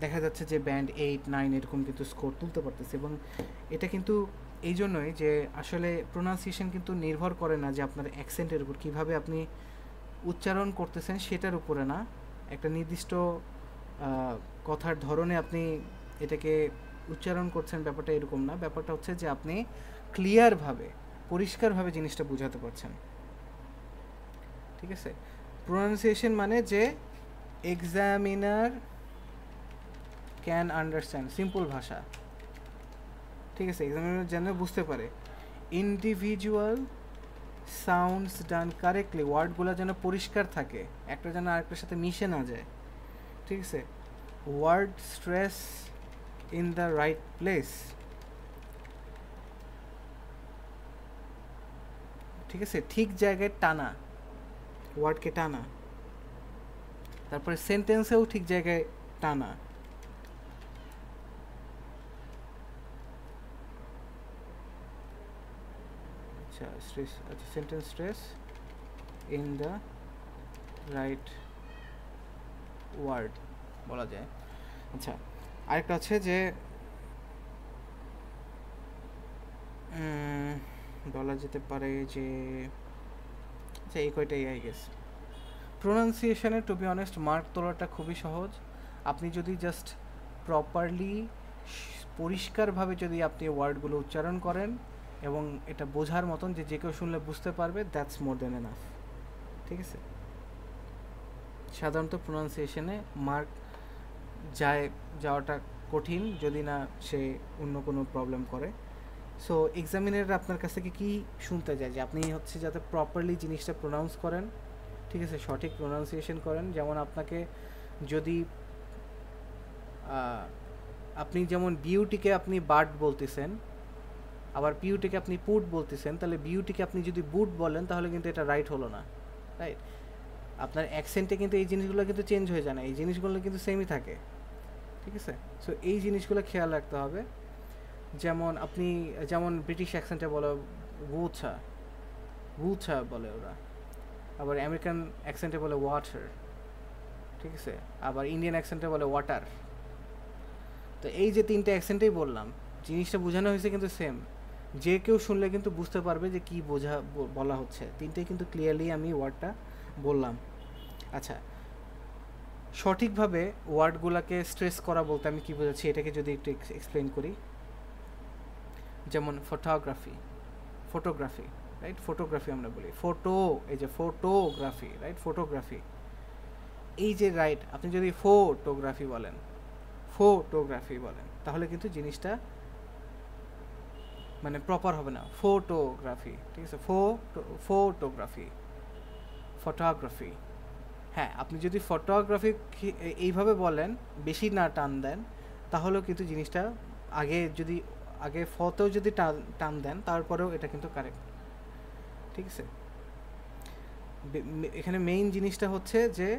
দেখা যাচ্ছে যে ব্যান্ড 8, 9 এরকম কিন্তু স্কোর তুলতে পারতেছে। এবং এটা কিন্তু এই জন্যই যে আসলে প্রোনাউন্সিয়েশন কিন্তু নির্ভর করে না যে আপনার অ্যাকসেন্টের উপর, কীভাবে আপনি উচ্চারণ করতেছেন সেটার উপরে না, একটা নির্দিষ্ট কথার ধরনে আপনি এটাকে উচ্চারণ করছেন, ব্যাপারটা এরকম না। ব্যাপারটা হচ্ছে যে আপনি ক্লিয়ারভাবে, পরিষ্কারভাবে জিনিসটা বোঝাতে পারছেন, ঠিক আছে। প্রোনাউন্সিয়েশন মানে যে এক্সামিনার ক্যান আন্ডারস্ট্যান্ড, সিম্পল ভাষা, ঠিক আছে, এক্সামিনার যেন বুঝতে পারে। ইন্ডিভিজুয়াল সাউন্ডস ডান কারেক্টলি, ওয়ার্ডগুলো যেন পরিষ্কার থাকে, একটা যেন আরেকটার সাথে মিশে না যায়, ঠিক আছে। Word stress in the right place, ঠিক আছে, ঠিক জায়গায় টানা, ওয়ার্ডকে টানা, তারপরে সেন্টেন্সেও ঠিক জায়গায় টানা, স্ট্রেস, আচ্ছা, sentence stress in the right word বলা যায়। আচ্ছা, আরেকটা হচ্ছে যে বলা যেতে পারে যে, আচ্ছা এই কয়টাই আই গেস। প্রোনাউন্সিয়েশনের টু বি অনেস্ট মার্ক তোলাটা খুবই সহজ, আপনি যদি জাস্ট প্রপারলি পরিষ্কারভাবে যদি আপনি ওয়ার্ডগুলো উচ্চারণ করেন এবং এটা বোঝার মতন যে যে কেউ শুনলে বুঝতে পারবে, দ্যাটস মোর দেন এনাফ, ঠিক আছে। সাধারণত প্রোনাউন্সিয়েশনে মার্ক যাওয়াটা কঠিন যদি না সে অন্য কোনো প্রবলেম করে। সো এক্সামিনার আপনার কাছ থেকে কী শুনতে যায়, যে আপনি হচ্ছে যাতে প্রপারলি জিনিসটা প্রোনাউন্স করেন, ঠিক আছে, সঠিক প্রোনাউন্সিয়েশন করেন। যেমন আপনাকে যদি আপনি যেমন বিউটিকে আপনি বার্ড বলতেছেন, আবার পিউটিকে আপনি পুট বলতেছেন, তাহলে বিউটিকে আপনি যদি বুট বলেন তাহলে কিন্তু এটা রাইট হলো না, রাইট। আপনার অ্যাকসেন্টে কিন্তু এই জিনিসগুলো কিন্তু চেঞ্জ হয়ে যায় না, এই জিনিসগুলো কিন্তু সেমই থাকে, ঠিক আছে। সো এই জিনিসগুলো খেয়াল রাখতে হবে। যেমন আপনি, যেমন ব্রিটিশ অ্যাকসেন্টে বলে ওছা, ওছা বলে ওরা, আবার আমেরিকান অ্যাকসেন্টে বলে ওয়াটার, ঠিক আছে, আবার ইন্ডিয়ান অ্যাকসেন্টে বলে ওয়াটার। তো এই যে তিনটে অ্যাকসেন্টেই বললাম, জিনিসটা বোঝানো হয়েছে কিন্তু সেম, যে কেউ শুনলে কিন্তু বুঝতে পারবে যে কী বলা হচ্ছে, তিনটেই কিন্তু ক্লিয়ারলি আমি ওয়ার্ডটা বললাম। আচ্ছা, সঠিকভাবে ওয়ার্ডগুলোকে স্ট্রেস করা বলতে আমি কী বোঝাচ্ছি এটাকে যদি একটু এক্সপ্লেন করি। যেমন ফটোগ্রাফি, ফটোগ্রাফি, রাইট, ফটোগ্রাফি আমরা বলি, ফটো, এই যে ফটোগ্রাফি, রাইট, ফটোগ্রাফি, এই যে রাইট, আপনি যদি ফটোগ্রাফি বলেন, ফটোগ্রাফি বলেন, তাহলে কিন্তু জিনিসটা মানে প্রপার হবে না, ফটোগ্রাফি, ঠিক আছে, ফটোগ্রাফি, ফটোগ্রাফি। হ্যাঁ, আপনি যদি ফটোগ্রাফি এইভাবে বলেন, বেশি না টান দেন, তাহলেও কিন্তু জিনিসটা আগে ফতেও যদি টান দেন, তারপরেও এটা কিন্তু কারেক্ট, ঠিক আছে। এখানে মেইন জিনিসটা হচ্ছে যে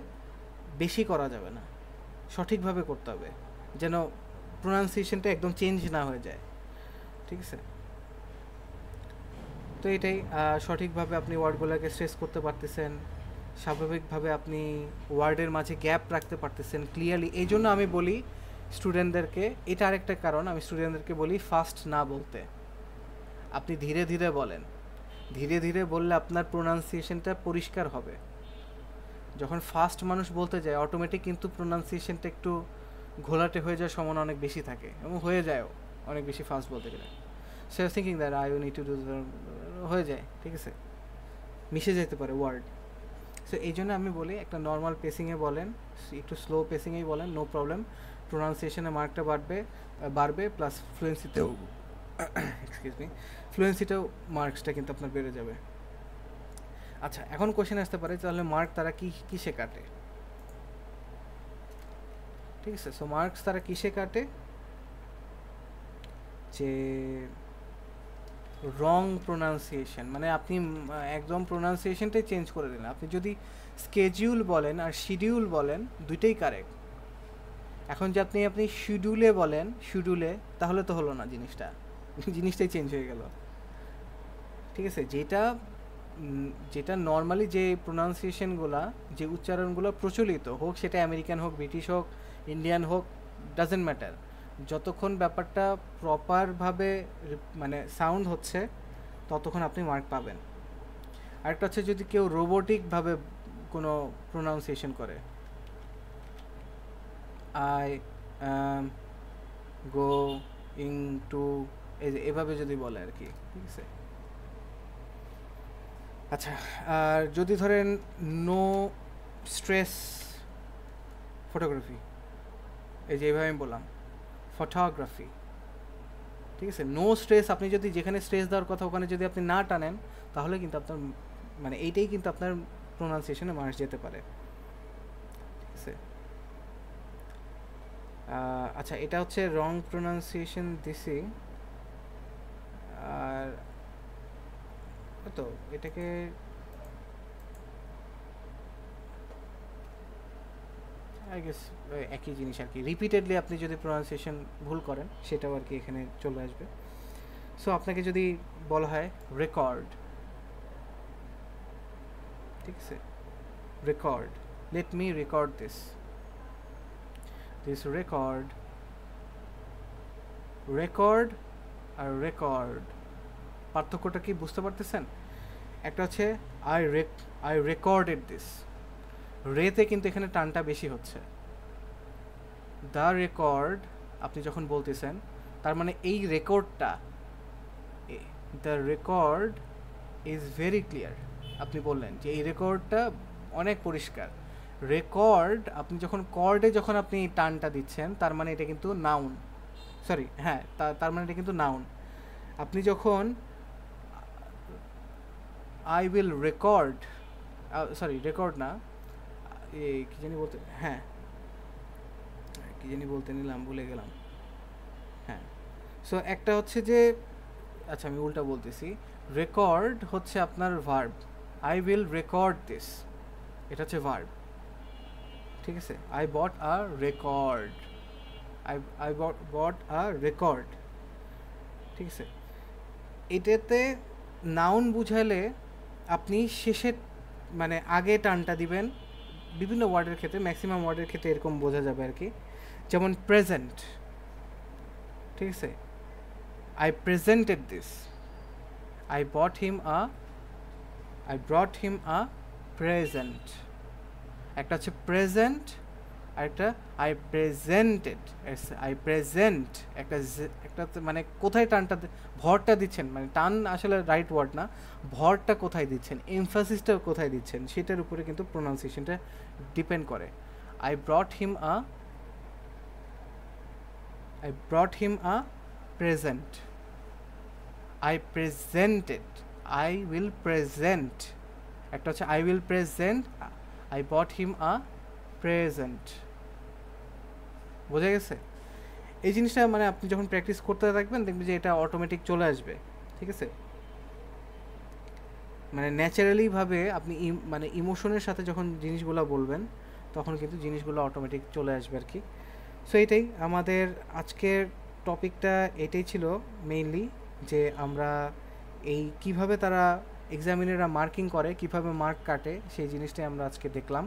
বেশি করা যাবে না, সঠিকভাবে করতে হবে, যেন প্রোনাউন্সিয়েশনটা একদম চেঞ্জ না হয়ে যায়, ঠিক আছে। তো এটাই, সঠিকভাবে আপনি ওয়ার্ডগুলোকে স্ট্রেস করতে পারতেছেন, স্বাভাবিকভাবে আপনি ওয়ার্ডের মাঝে গ্যাপ রাখতে পারতেছেন ক্লিয়ারলি। এই জন্য আমি বলি স্টুডেন্টদেরকে, এটা আরেকটা কারণ আমি স্টুডেন্টদেরকে বলি ফাস্ট না বলতে, আপনি ধীরে ধীরে বলেন, ধীরে ধীরে বললে আপনার প্রোনাউন্সিয়েশনটা পরিষ্কার হবে। যখন ফাস্ট মানুষ বলতে যায় অটোমেটিক কিন্তু প্রোনাউন্সিয়েশনটা একটু ঘোলাটে হয়ে যাওয়ার সম্ভাবনা অনেক বেশি থাকে, এবং হয়ে যায়ও অনেক বেশি ফাস্ট বলতে গেলে। So thinking that I need to do, হয়ে যায়, ঠিক আছে, মিশে যেতে পারে ওয়ার্ড। সো এই জন্য আমি বলি একটা নর্মাল পেসিংয়ে বলেন, একটু স্লো পেসিংয়েই বলেন, নো প্রবলেম, প্রোনাউন্সিয়েশনে মার্কটা বাড়বে, প্লাস ফ্লুয়েন্সিতেও, এক্সকিউজ মি, ফ্লুয়েন্সিতেও মার্কসটা কিন্তু আপনার বেড়ে যাবে। আচ্ছা, এখন কোশ্চেন আসতে পারে তাহলে মার্ক তারা কিসে কাটে, ঠিক আছে। সো মার্কস তারা কিসে কাটে, যে রং প্রোনাউন্সিয়েশন, মানে আপনি একদম প্রোনাউন্সিয়েশনটাই চেঞ্জ করে দিলেন। আপনি যদি স্কেডিউল বলেন আর শিডিউল বলেন, দুইটাই কারেক্ট। এখন যে আপনি শিডিউলে বলেন, শিডিউলে, তাহলে তো হলো না, জিনিসটাই চেঞ্জ হয়ে গেল, ঠিক আছে। যেটা নর্মালি যে প্রোনাউন্সিয়েশনগুলো, যে উচ্চারণগুলো প্রচলিত, হোক সেটা আমেরিকান হোক, ব্রিটিশ হোক, ইন্ডিয়ান হোক, ডাজেন্ট ম্যাটার, যতক্ষণ ব্যাপারটা প্রপারভাবে মানে সাউন্ড হচ্ছে, ততক্ষণ আপনি মার্ক পাবেন। আরেকটা হচ্ছে যদি কেউ রোবোটিকভাবে কোনো প্রোনাউন্সিয়েশন করে, আই গো ইং টু, এভাবে যদি বলে আর কি, ঠিক আছে। আচ্ছা, আর যদি ধরেন নো স্ট্রেস ফটোগ্রাফি, এই যে এইভাবে আমি বললাম ফটোগ্রাফি, ঠিক আছে, নো স্ট্রেস, আপনি যদি যেখানে স্ট্রেস দেওয়ার কথা ওখানে যদি আপনি না টানেন, তাহলে কিন্তু আপনার মানে এইটাই কিন্তু আপনার প্রোনাউন্সিয়েশনে মার্কস যেতে পারে, ঠিক আছে। আচ্ছা, এটা হচ্ছে রং প্রোনাউন্সিয়েশন দিছি। আর তো এটাকে আই গেস একই জিনিস আর কি, রিপিটেডলি আপনি যদি প্রোনাউন্সিয়েশন ভুল করেন সেটাও আর কি এখানে চলে আসবে। সো আপনাকে যদি বলা হয় রেকর্ড, ঠিক আছে, record, let me record this record, record আর রেকর্ড, পার্থক্যটা কি বুঝতে পারতেছেন? একটা হচ্ছে আই রেকর্ডেড দিস, রেতে কিন্তু এখানে টানটা বেশি হচ্ছে। দ্য রেকর্ড আপনি যখন বলতেছেন, তার মানে এই রেকর্ডটা, the record is very clear, আপনি বললেন যে এই রেকর্ডটা অনেক পরিষ্কার। রেকর্ড আপনি যখন যখন আপনি টানটা দিচ্ছেন, তার মানে এটা কিন্তু নাউন, সরি, হ্যাঁ, তার মানে এটা কিন্তু নাউন। আপনি যখন I will record, sorry record না, কী জানি বলতে, হ্যাঁ কী জানি বলতে নিলাম, ভুলে গেলাম। হ্যাঁ, সো একটা হচ্ছে যে, আচ্ছা আমি উল্টা বলতেছি, রেকর্ড হচ্ছে আপনার verb, I will record this, এটা হচ্ছে ভার্ব, ঠিক আছে। I bought a record, I bought a record, ঠিক আছে? এটাতে নাউন বুঝালে আপনি শেষের মানে আগে টানটা দিবেন বিভিন্ন ওয়ার্ডের ক্ষেত্রে, ম্যাক্সিমাম ওয়ার্ডের ক্ষেত্রে এরকম বোঝা যাবে আর কি। যেমন প্রেজেন্ট, ঠিক আছে, I presented this, I brought him a present. একটা হচ্ছে প্রেজেন্ট, আর একটা আই প্রেজেন্টেড। আই প্রেজেন্ট একটা মানে কোথায় টানটা ভরটা দিচ্ছেন, মানে টান আসলে রাইট ওয়ার্ড না, ভরটা কোথায় দিচ্ছেন, এমফাসিসটা কোথায় দিচ্ছেন সেটার উপরে কিন্তু প্রোনাউন্সিয়েশনটা ডিপেন্ড করে। I brought him a present, I presented, I will present. একটা হচ্ছে I will present, I bought him a present. বোঝা গেছে? এই জিনিসটা মানে আপনি যখন প্র্যাকটিস করতে থাকবেন দেখবেন যে এটা অটোমেটিক চলে আসবে, ঠিক আছে? মানে ন্যাচারালিভাবে আপনি মানে ইমোশনের সাথে যখন জিনিসগুলো বলবেন তখন কিন্তু জিনিসগুলো অটোমেটিক চলে আসবে আর কি। সো এটাই আমাদের আজকের টপিকটা, এটাই ছিল মেইনলি, যে আমরা এই কিভাবে তারা এক্সামিনাররা মার্কিং করে, কিভাবে মার্ক কাটে, সেই জিনিসটাই আমরা আজকে দেখলাম।